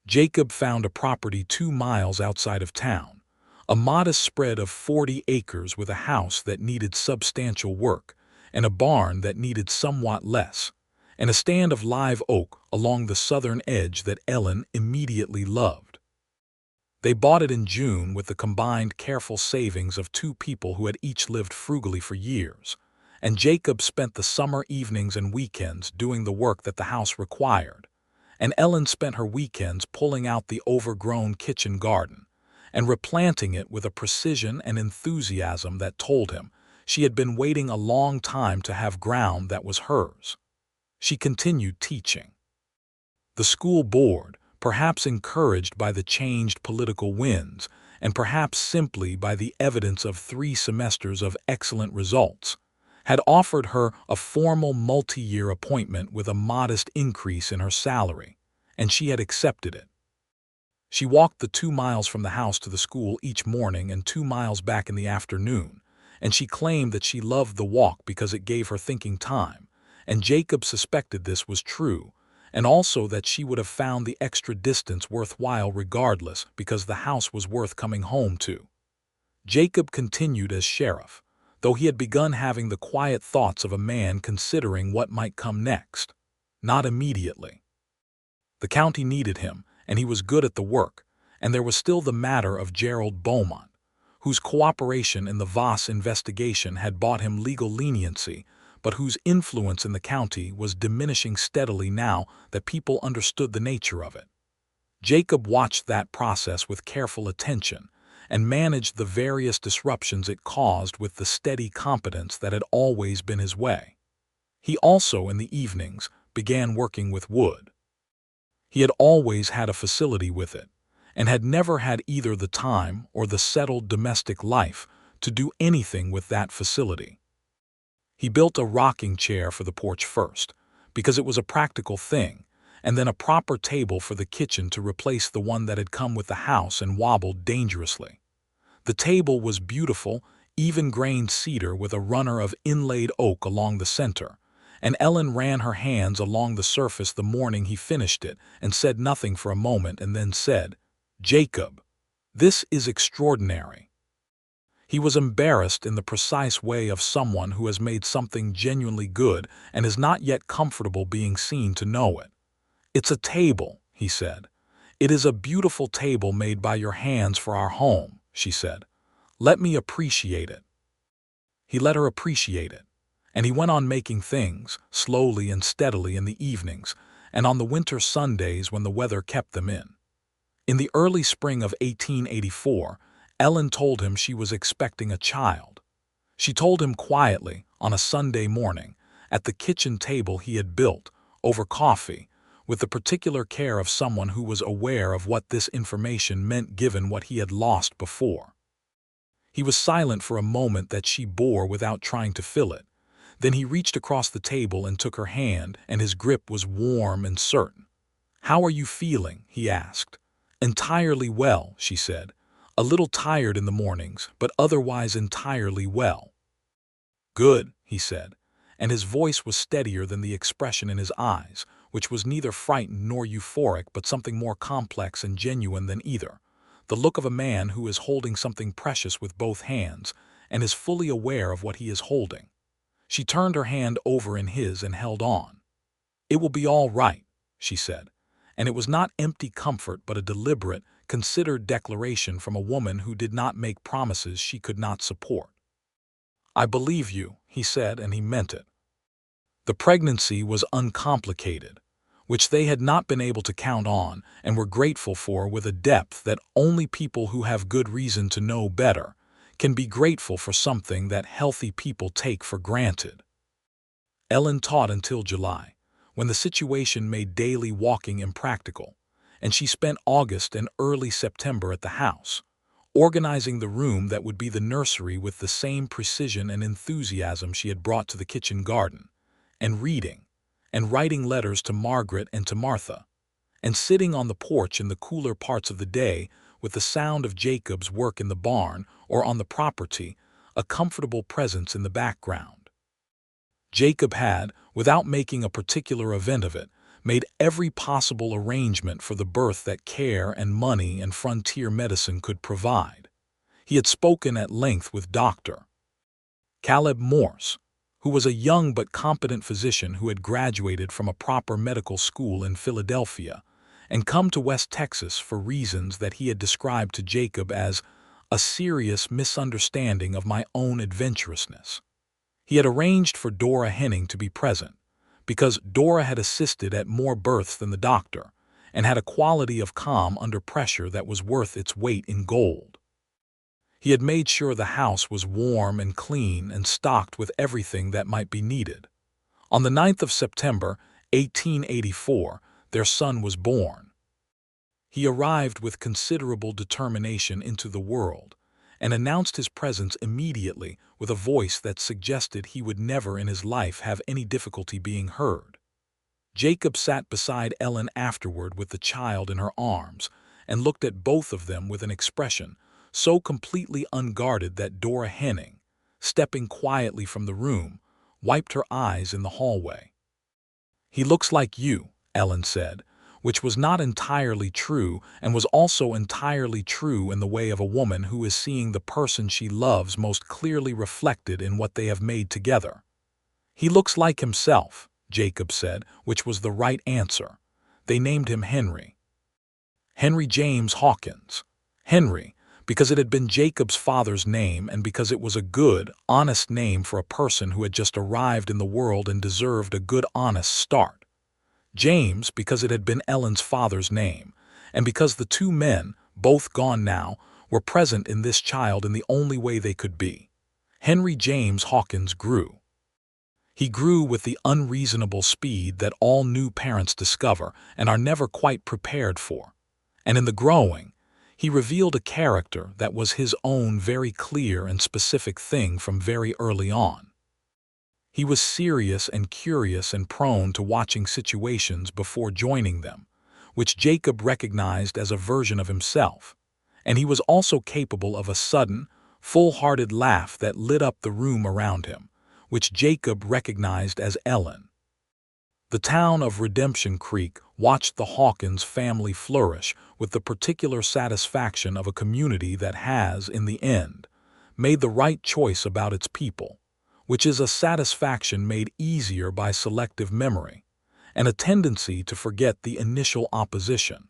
Jacob found a property 2 miles outside of town, a modest spread of 40 acres with a house that needed substantial work and a barn that needed somewhat less, and a stand of live oak along the southern edge that Ellen immediately loved. They bought it in June with the combined careful savings of 2 people who had each lived frugally for years, and Jacob spent the summer evenings and weekends doing the work that the house required, and Ellen spent her weekends pulling out the overgrown kitchen garden and replanting it with a precision and enthusiasm that told him she had been waiting a long time to have ground that was hers. She continued teaching. The school board, perhaps encouraged by the changed political winds and perhaps simply by the evidence of 3 semesters of excellent results, had offered her a formal multi-year appointment with a modest increase in her salary, and she had accepted it. She walked the 2 miles from the house to the school each morning and 2 miles back in the afternoon, and she claimed that she loved the walk because it gave her thinking time, and Jacob suspected this was true, and also that she would have found the extra distance worthwhile regardless because the house was worth coming home to. Jacob continued as sheriff, though he had begun having the quiet thoughts of a man considering what might come next. Not immediately. The county needed him, and he was good at the work, and there was still the matter of Gerald Beaumont, whose cooperation in the Voss investigation had bought him legal leniency, but whose influence in the county was diminishing steadily now that people understood the nature of it. Jacob watched that process with careful attention and managed the various disruptions it caused with the steady competence that had always been his way. He also, in the evenings, began working with wood. He had always had a facility with it, and had never had either the time or the settled domestic life to do anything with that facility. He built a rocking chair for the porch first, because it was a practical thing, and then a proper table for the kitchen to replace the one that had come with the house and wobbled dangerously. The table was beautiful, even-grained cedar with a runner of inlaid oak along the center, and Ellen ran her hands along the surface the morning he finished it and said nothing for a moment and then said, "Jacob, this is extraordinary." He was embarrassed in the precise way of someone who has made something genuinely good and is not yet comfortable being seen to know it. "It's a table," he said. "It is a beautiful table made by your hands for our home," she said. "Let me appreciate it." He let her appreciate it, and he went on making things, slowly and steadily in the evenings and on the winter Sundays when the weather kept them in. In the early spring of 1884, Ellen told him she was expecting a child. She told him quietly, on a Sunday morning, at the kitchen table he had built, over coffee, with the particular care of someone who was aware of what this information meant given what he had lost before. He was silent for a moment that she bore without trying to fill it. Then he reached across the table and took her hand, and his grip was warm and certain. "How are you feeling?" he asked. "Entirely well," she said. "A little tired in the mornings, but otherwise entirely well." "Good," he said, and his voice was steadier than the expression in his eyes, which was neither frightened nor euphoric but something more complex and genuine than either. The look of a man who is holding something precious with both hands and is fully aware of what he is holding. She turned her hand over in his and held on. "It will be all right," she said, and it was not empty comfort but a deliberate, considered declaration from a woman who did not make promises she could not support. "I believe you," he said, and he meant it. The pregnancy was uncomplicated, which they had not been able to count on and were grateful for with a depth that only people who have good reason to know better can be grateful for something that healthy people take for granted. Ellen taught until July, when the situation made daily walking impractical, and she spent August and early September at the house, organizing the room that would be the nursery with the same precision and enthusiasm she had brought to the kitchen garden, and reading, and writing letters to Margaret and to Martha, and sitting on the porch in the cooler parts of the day with the sound of Jacob's work in the barn or on the property, a comfortable presence in the background. Jacob had, without making a particular event of it, made every possible arrangement for the birth that care and money and frontier medicine could provide. He had spoken at length with Dr. Caleb Morse, who was a young but competent physician who had graduated from a proper medical school in Philadelphia and come to West Texas for reasons that he had described to Jacob as a serious misunderstanding of my own adventurousness. He had arranged for Dora Henning to be present, because Dora had assisted at more births than the doctor, and had a quality of calm under pressure that was worth its weight in gold. He had made sure the house was warm and clean and stocked with everything that might be needed. On the 9th of September, 1884, their son was born. He arrived with considerable determination into the world, and announced his presence immediately with a voice that suggested he would never in his life have any difficulty being heard. Jacob sat beside Ellen afterward with the child in her arms, and looked at both of them with an expression so completely unguarded that Dora Henning, stepping quietly from the room, wiped her eyes in the hallway. "He looks like you," Ellen said, which was not entirely true and was also entirely true in the way of a woman who is seeing the person she loves most clearly reflected in what they have made together. "He looks like himself," Jacob said, which was the right answer. They named him Henry. Henry James Hawkins. Henry, because it had been Jacob's father's name and because it was a good, honest name for a person who had just arrived in the world and deserved a good, honest start. James, because it had been Ellen's father's name, and because the two men, both gone now, were present in this child in the only way they could be. Henry James Hawkins grew. He grew with the unreasonable speed that all new parents discover and are never quite prepared for. And in the growing, he revealed a character that was his own very clear and specific thing from very early on. He was serious and curious and prone to watching situations before joining them, which Jacob recognized as a version of himself, and he was also capable of a sudden, full-hearted laugh that lit up the room around him, which Jacob recognized as Ellen. The town of Redemption Creek watched the Hawkins family flourish with the particular satisfaction of a community that has, in the end, made the right choice about its people, which is a satisfaction made easier by selective memory, and a tendency to forget the initial opposition.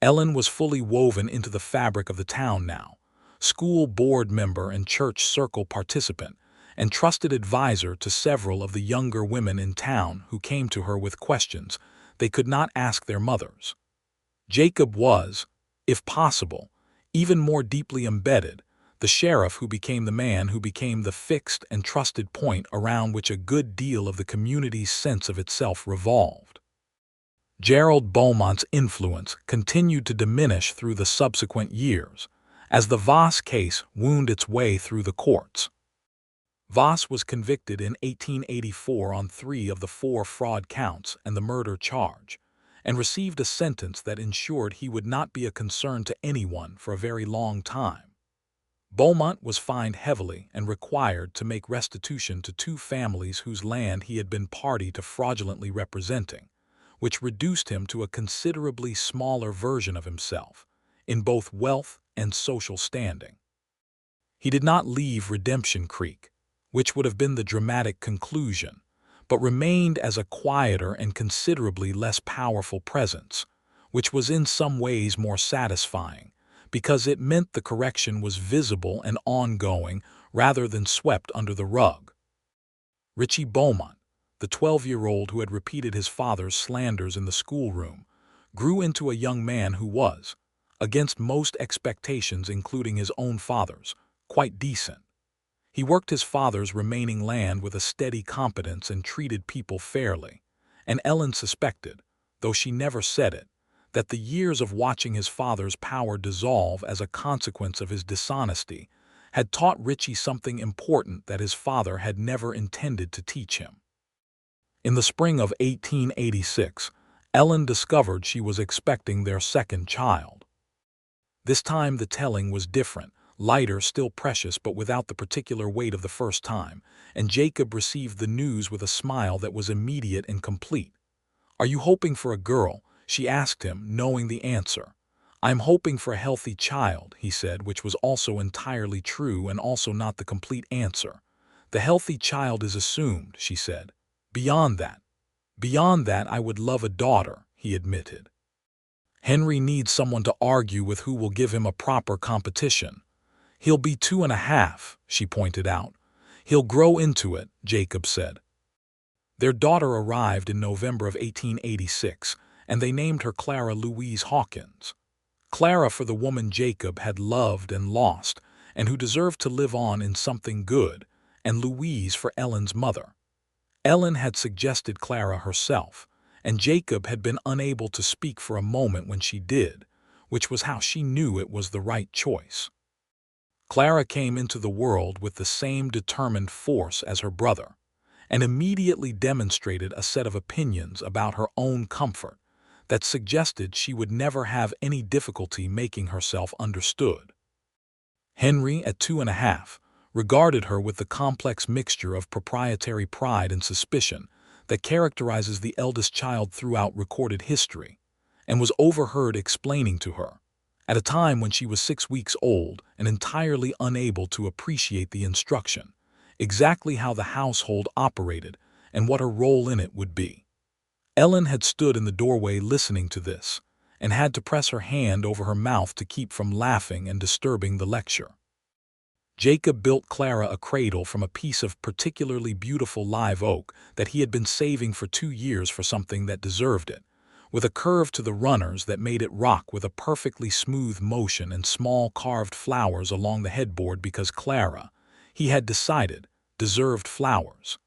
Ellen was fully woven into the fabric of the town now, school board member and church circle participant, and trusted advisor to several of the younger women in town who came to her with questions they could not ask their mothers. Jacob was, if possible, even more deeply embedded, the sheriff who became the man who became the fixed and trusted point around which a good deal of the community's sense of itself revolved. Gerald Beaumont's influence continued to diminish through the subsequent years, as the Voss case wound its way through the courts. Voss was convicted in 1884 on 3 of the 4 fraud counts and the murder charge, and received a sentence that ensured he would not be a concern to anyone for a very long time. Beaumont was fined heavily and required to make restitution to 2 families whose land he had been party to fraudulently representing, which reduced him to a considerably smaller version of himself, in both wealth and social standing. He did not leave Redemption Creek, which would have been the dramatic conclusion, but remained as a quieter and considerably less powerful presence, which was in some ways more satisfying, because it meant the correction was visible and ongoing rather than swept under the rug. Richie Beaumont, the 12-year-old who had repeated his father's slanders in the schoolroom, grew into a young man who was, against most expectations including his own father's, quite decent. He worked his father's remaining land with a steady competence and treated people fairly, and Ellen suspected, though she never said it, that the years of watching his father's power dissolve as a consequence of his dishonesty had taught Richie something important that his father had never intended to teach him. In the spring of 1886, Ellen discovered she was expecting their second child. This time the telling was different, lighter, still precious, but without the particular weight of the first time, and Jacob received the news with a smile that was immediate and complete. "Are you hoping for a girl?" she asked him, knowing the answer. "I'm hoping for a healthy child," he said, which was also entirely true and also not the complete answer. "The healthy child is assumed," she said. Beyond that, I would love a daughter," he admitted. "Henry needs someone to argue with who will give him a proper competition." "He'll be 2.5, she pointed out. "He'll grow into it," Jacob said. Their daughter arrived in November of 1886, and they named her Clara Louise Hawkins. Clara for the woman Jacob had loved and lost, and who deserved to live on in something good, and Louise for Ellen's mother. Ellen had suggested Clara herself, and Jacob had been unable to speak for a moment when she did, which was how she knew it was the right choice. Clara came into the world with the same determined force as her brother, and immediately demonstrated a set of opinions about her own comfort that suggested she would never have any difficulty making herself understood. Henry, at 2.5, regarded her with the complex mixture of proprietary pride and suspicion that characterizes the eldest child throughout recorded history, and was overheard explaining to her, at a time when she was 6 weeks old and entirely unable to appreciate the instruction, exactly how the household operated and what her role in it would be. Ellen had stood in the doorway listening to this, and had to press her hand over her mouth to keep from laughing and disturbing the lecture. Jacob built Clara a cradle from a piece of particularly beautiful live oak that he had been saving for 2 years for something that deserved it, with a curve to the runners that made it rock with a perfectly smooth motion and small carved flowers along the headboard because Clara, he had decided, deserved flowers.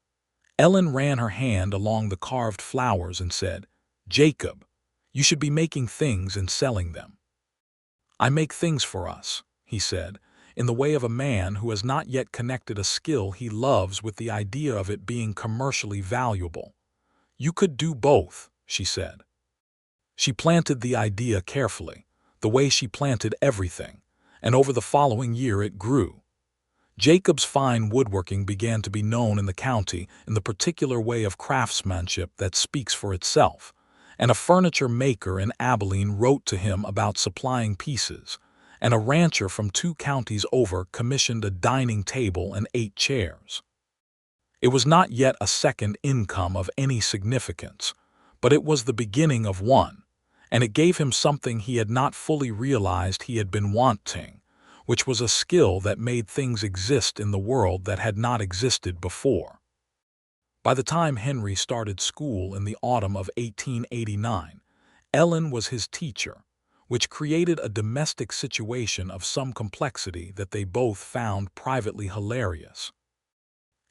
Ellen ran her hand along the carved flowers and said, "Jacob, you should be making things and selling them." "I make things for us," he said, in the way of a man who has not yet connected a skill he loves with the idea of it being commercially valuable. "You could do both," she said. She planted the idea carefully, the way she planted everything, and over the following year it grew. Jacob's fine woodworking began to be known in the county in the particular way of craftsmanship that speaks for itself, and a furniture maker in Abilene wrote to him about supplying pieces, and a rancher from 2 counties over commissioned a dining table and 8 chairs. It was not yet a second income of any significance, but it was the beginning of one, and it gave him something he had not fully realized he had been wanting, which was a skill that made things exist in the world that had not existed before. By the time Henry started school in the autumn of 1889, Ellen was his teacher, which created a domestic situation of some complexity that they both found privately hilarious.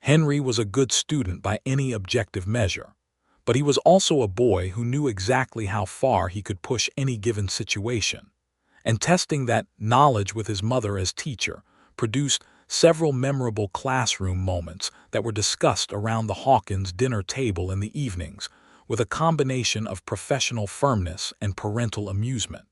Henry was a good student by any objective measure, but he was also a boy who knew exactly how far he could push any given situation, and testing that knowledge with his mother as teacher produced several memorable classroom moments that were discussed around the Hawkins dinner table in the evenings, with a combination of professional firmness and parental amusement.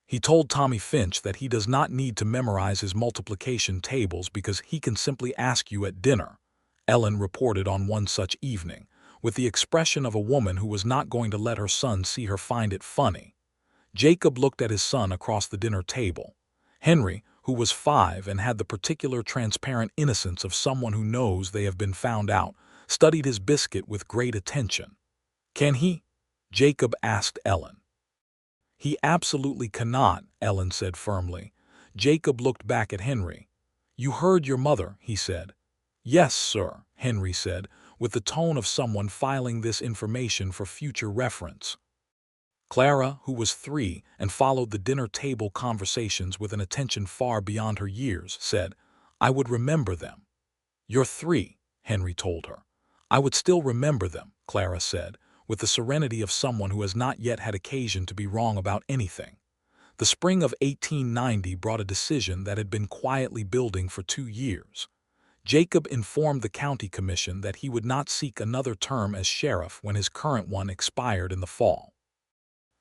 He told Tommy Finch that he does not need to memorize his multiplication tables because he can simply ask you at dinner, Ellen reported on one such evening, with the expression of a woman who was not going to let her son see her find it funny. Jacob looked at his son across the dinner table. Henry, who was 5 and had the particular transparent innocence of someone who knows they have been found out, studied his biscuit with great attention. "Can he?" Jacob asked Ellen. "He absolutely cannot," Ellen said firmly. Jacob looked back at Henry. "You heard your mother," he said. "Yes, sir," Henry said, with the tone of someone filing this information for future reference. Clara, who was 3 and followed the dinner table conversations with an attention far beyond her years, said, "I would remember them." "You're 3," Henry told her. "I would still remember them," Clara said, with the serenity of someone who has not yet had occasion to be wrong about anything. The spring of 1890 brought a decision that had been quietly building for 2 years. Jacob informed the county commission that he would not seek another term as sheriff when his current one expired in the fall.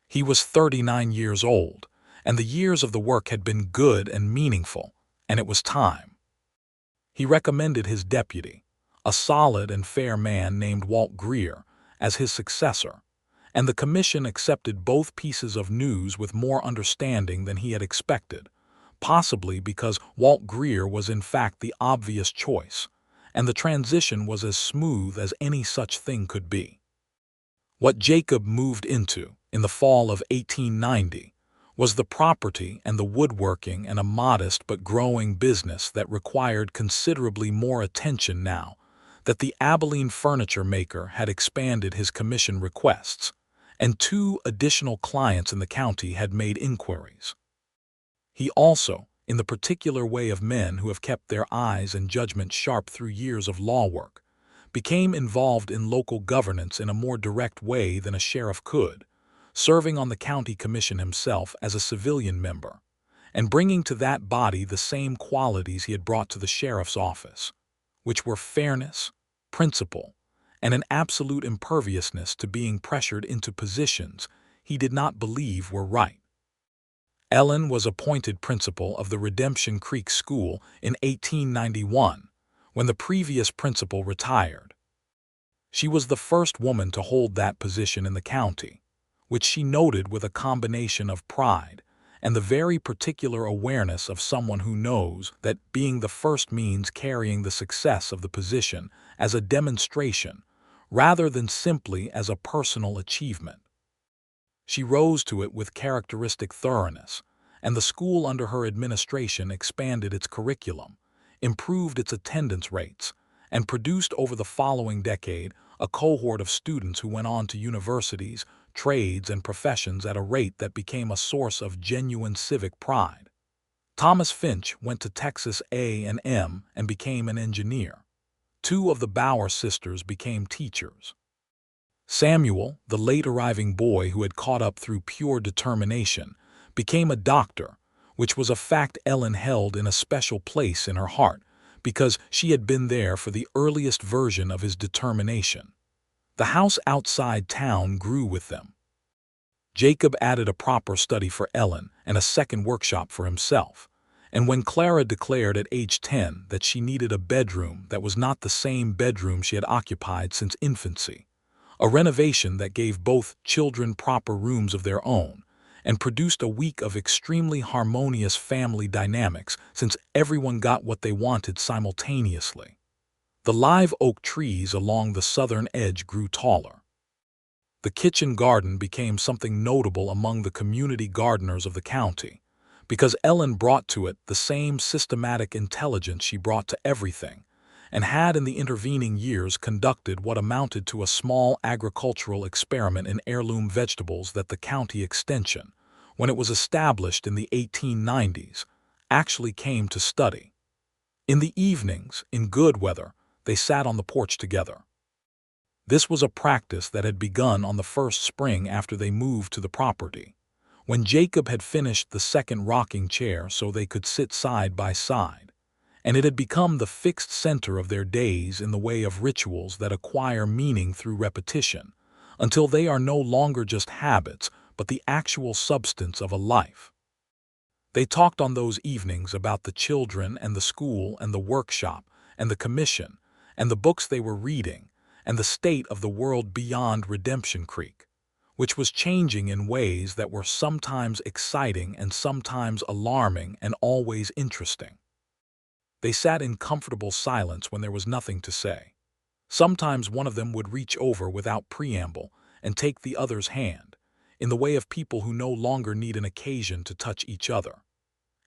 He was 39 years old, and the years of the work had been good and meaningful, and it was time. He recommended his deputy, a solid and fair man named Walt Greer, as his successor, and the commission accepted both pieces of news with more understanding than he had expected, possibly because Walt Greer was in fact the obvious choice, and the transition was as smooth as any such thing could be. What Jacob moved into, in the fall of 1890, was the property and the woodworking and a modest but growing business that required considerably more attention now that the Abilene furniture maker had expanded his commission requests, and 2 additional clients in the county had made inquiries. He also, in the particular way of men who have kept their eyes and judgment sharp through years of law work, became involved in local governance in a more direct way than a sheriff could, serving on the county commission himself as a civilian member, and bringing to that body the same qualities he had brought to the sheriff's office, which were fairness, principle, and an absolute imperviousness to being pressured into positions he did not believe were right. Ellen was appointed principal of the Redemption Creek School in 1891, when the previous principal retired. She was the first woman to hold that position in the county, which she noted with a combination of pride and the very particular awareness of someone who knows that being the first means carrying the success of the position as a demonstration rather than simply as a personal achievement. She rose to it with characteristic thoroughness, and the school under her administration expanded its curriculum, improved its attendance rates, and produced over the following decade a cohort of students who went on to universities, trades, and professions at a rate that became a source of genuine civic pride. Thomas Finch went to Texas A&M and became an engineer. 2 of the Bauer sisters became teachers. Samuel, the late-arriving boy who had caught up through pure determination, became a doctor, which was a fact Ellen held in a special place in her heart, because she had been there for the earliest version of his determination. The house outside town grew with them. Jacob added a proper study for Ellen and a second workshop for himself, and when Clara declared at age 10 that she needed a bedroom that was not the same bedroom she had occupied since infancy, a renovation that gave both children proper rooms of their own, and produced a week of extremely harmonious family dynamics since everyone got what they wanted simultaneously. The live oak trees along the southern edge grew taller. The kitchen garden became something notable among the community gardeners of the county, because Ellen brought to it the same systematic intelligence she brought to everything, and had in the intervening years conducted what amounted to a small agricultural experiment in heirloom vegetables that the county extension, when it was established in the 1890s, actually came to study. In the evenings, in good weather, they sat on the porch together. This was a practice that had begun on the first spring after they moved to the property, when Jacob had finished the second rocking chair so they could sit side by side, and it had become the fixed center of their days in the way of rituals that acquire meaning through repetition, until they are no longer just habits but the actual substance of a life. They talked on those evenings about the children and the school and the workshop and the commission and the books they were reading and the state of the world beyond Redemption Creek, which was changing in ways that were sometimes exciting and sometimes alarming and always interesting. They sat in comfortable silence when there was nothing to say. Sometimes one of them would reach over without preamble and take the other's hand, in the way of people who no longer need an occasion to touch each other.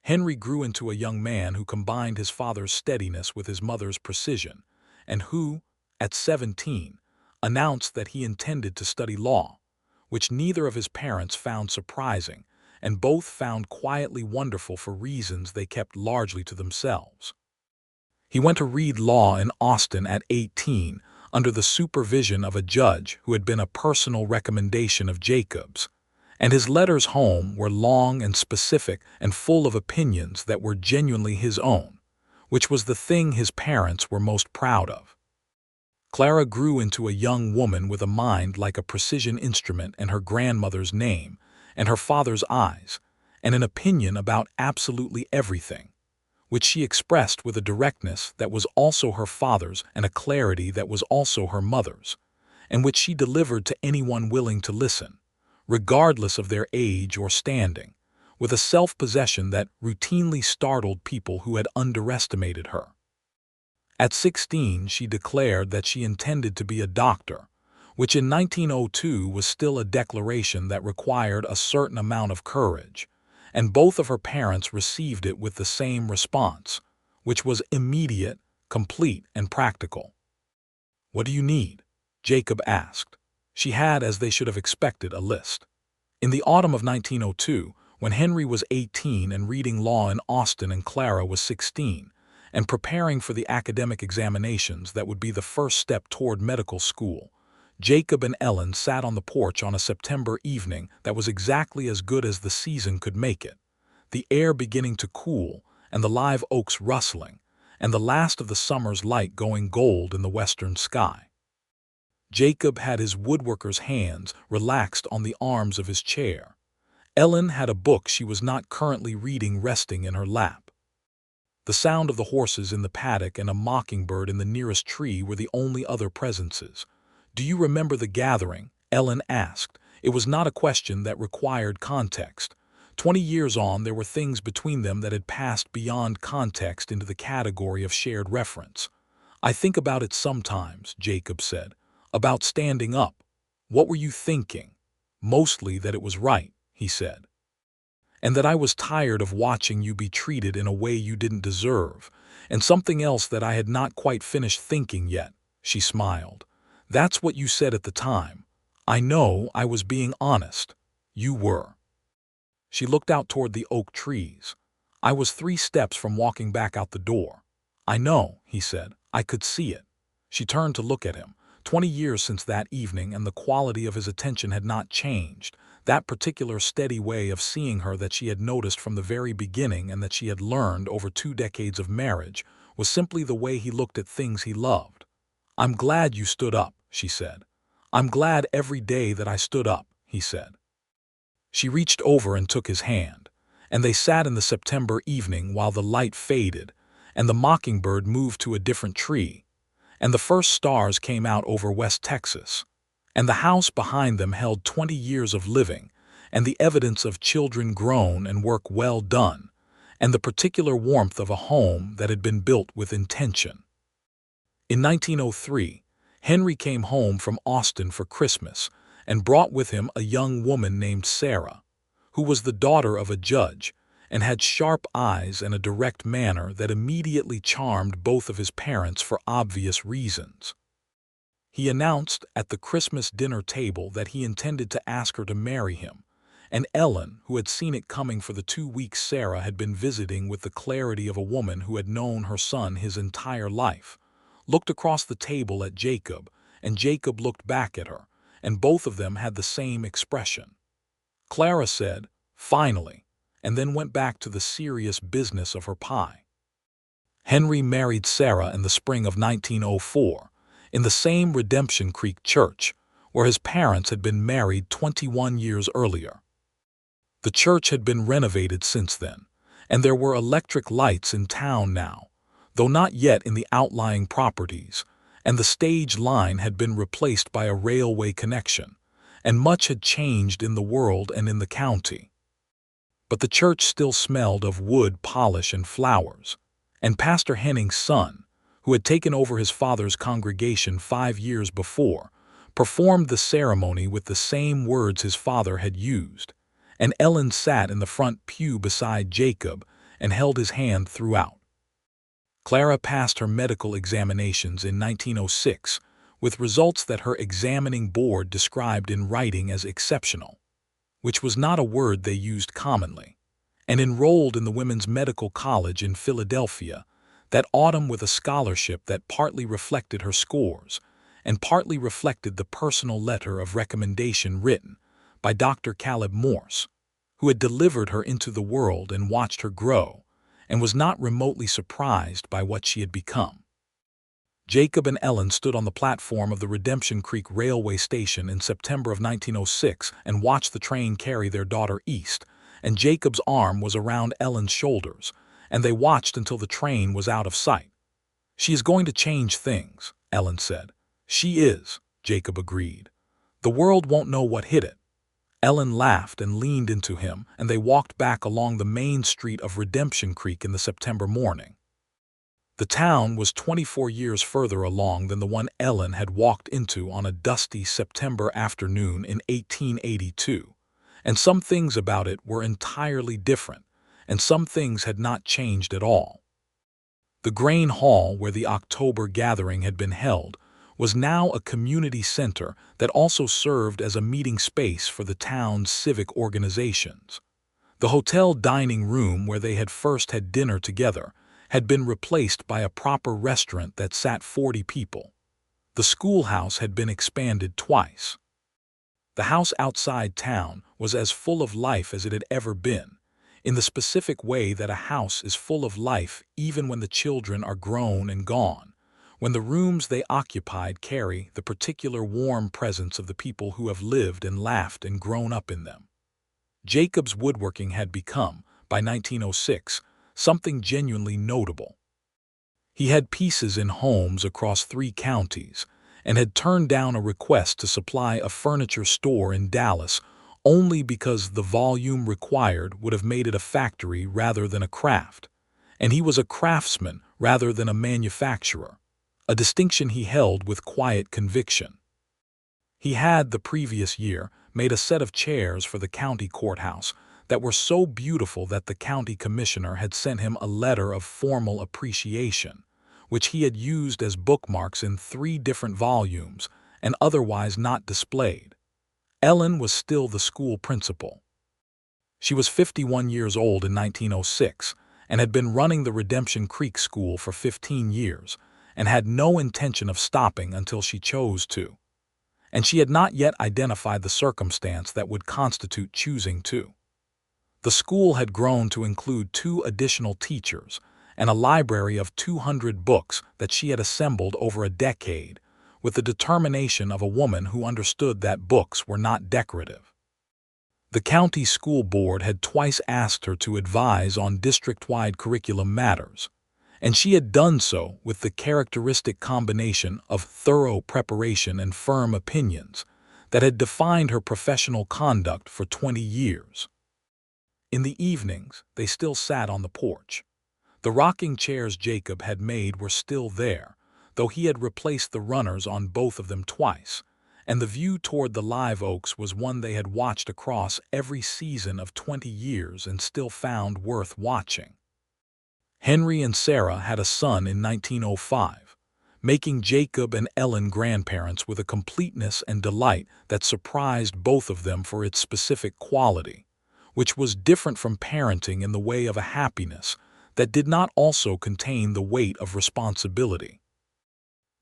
Henry grew into a young man who combined his father's steadiness with his mother's precision, and who, at 17, announced that he intended to study law, which neither of his parents found surprising, and both found quietly wonderful for reasons they kept largely to themselves. He went to read law in Austin at 18 under the supervision of a judge who had been a personal recommendation of Jacob's, and his letters home were long and specific and full of opinions that were genuinely his own, which was the thing his parents were most proud of. Clara grew into a young woman with a mind like a precision instrument and her grandmother's name and her father's eyes, and an opinion about absolutely everything, which she expressed with a directness that was also her father's and a clarity that was also her mother's, and which she delivered to anyone willing to listen, regardless of their age or standing, with a self-possession that routinely startled people who had underestimated her. At 16, she declared that she intended to be a doctor, which in 1902 was still a declaration that required a certain amount of courage, and both of her parents received it with the same response, which was immediate, complete, and practical. "What do you need?" Jacob asked. She had, as they should have expected, a list. In the autumn of 1902, when Henry was 18 and reading law in Austin and Clara was 16, and preparing for the academic examinations that would be the first step toward medical school, Jacob and Ellen sat on the porch on a September evening that was exactly as good as the season could make it, the air beginning to cool and the live oaks rustling, and the last of the summer's light going gold in the western sky. Jacob had his woodworker's hands relaxed on the arms of his chair. Ellen had a book she was not currently reading resting in her lap. The sound of the horses in the paddock and a mockingbird in the nearest tree were the only other presences. "Do you remember the gathering?" Ellen asked. It was not a question that required context. 20 years on, there were things between them that had passed beyond context into the category of shared reference. "I think about it sometimes," Jacob said. "About standing up." "What were you thinking?" "Mostly that it was right," he said. "And that I was tired of watching you be treated in a way you didn't deserve, and something else that I had not quite finished thinking yet," she smiled. "That's what you said at the time. I know I was being honest. You were." She looked out toward the oak trees. "I was 3 steps from walking back out the door." "I know," he said. "I could see it." She turned to look at him. 20 years since that evening, and the quality of his attention had not changed. That particular steady way of seeing her that she had noticed from the very beginning and that she had learned over 2 decades of marriage was simply the way he looked at things he loved. "I'm glad you stood up," she said. "I'm glad every day that I stood up," he said. She reached over and took his hand, and they sat in the September evening while the light faded, and the mockingbird moved to a different tree, and the first stars came out over West Texas, and the house behind them held 20 years of living, and the evidence of children grown and work well done, and the particular warmth of a home that had been built with intention. In 1903, Henry came home from Austin for Christmas and brought with him a young woman named Sarah, who was the daughter of a judge and had sharp eyes and a direct manner that immediately charmed both of his parents for obvious reasons. He announced at the Christmas dinner table that he intended to ask her to marry him, and Ellen, who had seen it coming for the 2 weeks Sarah had been visiting with the clarity of a woman who had known her son his entire life, looked across the table at Jacob, and Jacob looked back at her, and both of them had the same expression. Clara said, "Finally," and then went back to the serious business of her pie. Henry married Sarah in the spring of 1904, in the same Redemption Creek church, where his parents had been married 21 years earlier. The church had been renovated since then, and there were electric lights in town now, though not yet in the outlying properties, and the stage line had been replaced by a railway connection, and much had changed in the world and in the county. But the church still smelled of wood polish and flowers, and Pastor Henning's son, who had taken over his father's congregation 5 years before, performed the ceremony with the same words his father had used, and Ellen sat in the front pew beside Jacob and held his hand throughout. Clara passed her medical examinations in 1906, with results that her examining board described in writing as exceptional, which was not a word they used commonly, and enrolled in the Women's Medical College in Philadelphia that autumn with a scholarship that partly reflected her scores and partly reflected the personal letter of recommendation written by Dr. Caleb Morse, who had delivered her into the world and watched her grow, and was not remotely surprised by what she had become. Jacob and Ellen stood on the platform of the Redemption Creek Railway Station in September of 1906 and watched the train carry their daughter east, and Jacob's arm was around Ellen's shoulders, and they watched until the train was out of sight. "She is going to change things," Ellen said. "She is," Jacob agreed. "The world won't know what hit it." Ellen laughed and leaned into him, and they walked back along the main street of Redemption Creek in the September morning. The town was 24 years further along than the one Ellen had walked into on a dusty September afternoon in 1882, and some things about it were entirely different, and some things had not changed at all. The grain hall where the October gathering had been held was now a community center that also served as a meeting space for the town's civic organizations. The hotel dining room where they had first had dinner together had been replaced by a proper restaurant that sat 40 people. The schoolhouse had been expanded twice. The house outside town was as full of life as it had ever been, in the specific way that a house is full of life even when the children are grown and gone, when the rooms they occupied carry the particular warm presence of the people who have lived and laughed and grown up in them. Jacob's woodworking had become, by 1906, something genuinely notable. He had pieces in homes across 3 counties and had turned down a request to supply a furniture store in Dallas only because the volume required would have made it a factory rather than a craft, and he was a craftsman rather than a manufacturer, a distinction he held with quiet conviction. He had, the previous year, made a set of chairs for the county courthouse that were so beautiful that the county commissioner had sent him a letter of formal appreciation, which he had used as bookmarks in 3 different volumes and otherwise not displayed. Ellen was still the school principal. She was 51 years old in 1906 and had been running the Redemption Creek School for 15 years and had no intention of stopping until she chose to. And she had not yet identified the circumstance that would constitute choosing to. The school had grown to include 2 additional teachers and a library of 200 books that she had assembled over a decade, with the determination of a woman who understood that books were not decorative. The county school board had twice asked her to advise on district-wide curriculum matters, and she had done so with the characteristic combination of thorough preparation and firm opinions that had defined her professional conduct for 20 years. In the evenings, they still sat on the porch. The rocking chairs Jacob had made were still there, though he had replaced the runners on both of them twice, and the view toward the live oaks was one they had watched across every season of 20 years and still found worth watching. Henry and Sarah had a son in 1905, making Jacob and Ellen grandparents with a completeness and delight that surprised both of them for its specific quality, which was different from parenting in the way of a happiness that did not also contain the weight of responsibility.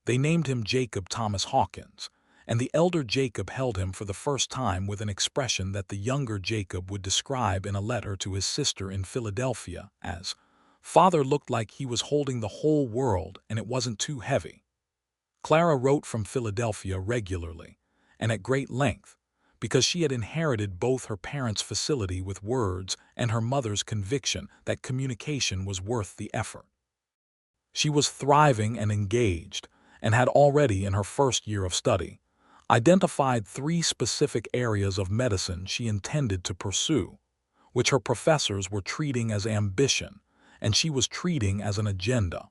They named him Jacob Thomas Hawkins, and the elder Jacob held him for the first time with an expression that the younger Jacob would describe in a letter to his sister in Philadelphia as, "Father looked like he was holding the whole world and it wasn't too heavy." Clara wrote from Philadelphia regularly, and at great length, because she had inherited both her parents' facility with words and her mother's conviction that communication was worth the effort. She was thriving and engaged, and had already, in her first year of study, identified 3 specific areas of medicine she intended to pursue, which her professors were treating as ambition, and she was treating as an agenda.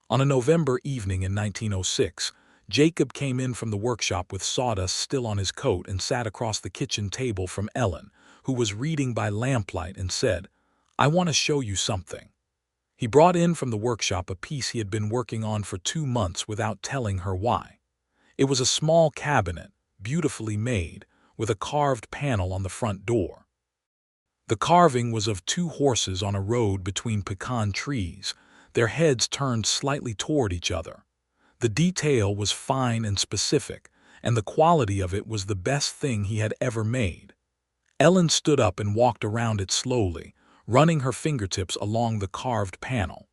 On a November evening in 1906, Jacob came in from the workshop with sawdust still on his coat and sat across the kitchen table from Ellen, who was reading by lamplight, and said, "I want to show you something." He brought in from the workshop a piece he had been working on for 2 months without telling her why. It was a small cabinet, beautifully made, with a carved panel on the front door. The carving was of 2 horses on a road between pecan trees, their heads turned slightly toward each other. The detail was fine and specific, and the quality of it was the best thing he had ever made. Ellen stood up and walked around it slowly, running her fingertips along the carved panel.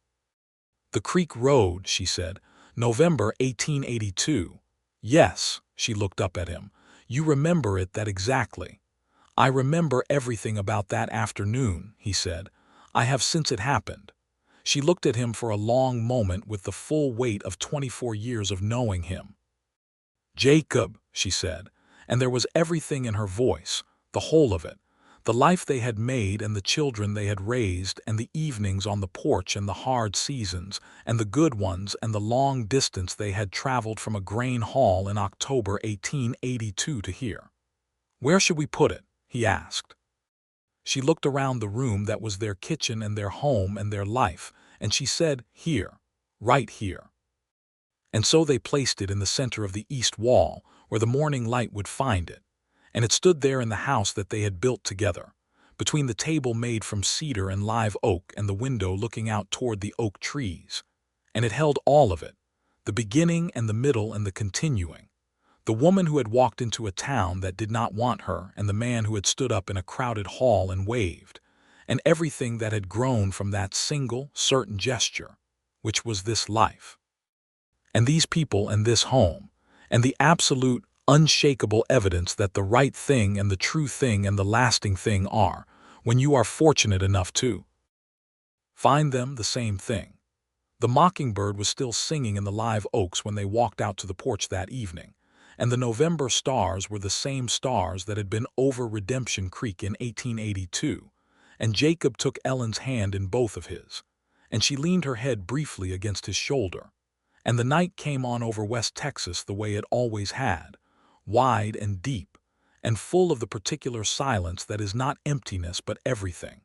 "The Creek Road," she said, "November 1882. Yes," she looked up at him. "You remember it that exactly." "I remember everything about that afternoon," he said. "I have since it happened." She looked at him for a long moment with the full weight of 24 years of knowing him. "Jacob," she said, and there was everything in her voice, the whole of it, the life they had made and the children they had raised and the evenings on the porch and the hard seasons and the good ones and the long distance they had traveled from a grain haul in October 1882 to here. "Where should we put it?" he asked. She looked around the room that was their kitchen and their home and their life, and she said, "Here, right here." And so they placed it in the center of the east wall, where the morning light would find it, and it stood there in the house that they had built together, between the table made from cedar and live oak and the window looking out toward the oak trees. And it held all of it, the beginning and the middle and the continuing. The woman who had walked into a town that did not want her, and the man who had stood up in a crowded hall and waved, and everything that had grown from that single, certain gesture, which was this life. And these people and this home, and the absolute, unshakable evidence that the right thing and the true thing and the lasting thing are, when you are fortunate enough to find them, the same thing. The mockingbird was still singing in the live oaks when they walked out to the porch that evening, and the November stars were the same stars that had been over Redemption Creek in 1882, and Jacob took Ellen's hand in both of his, and she leaned her head briefly against his shoulder, and the night came on over West Texas the way it always had, wide and deep, and full of the particular silence that is not emptiness but everything.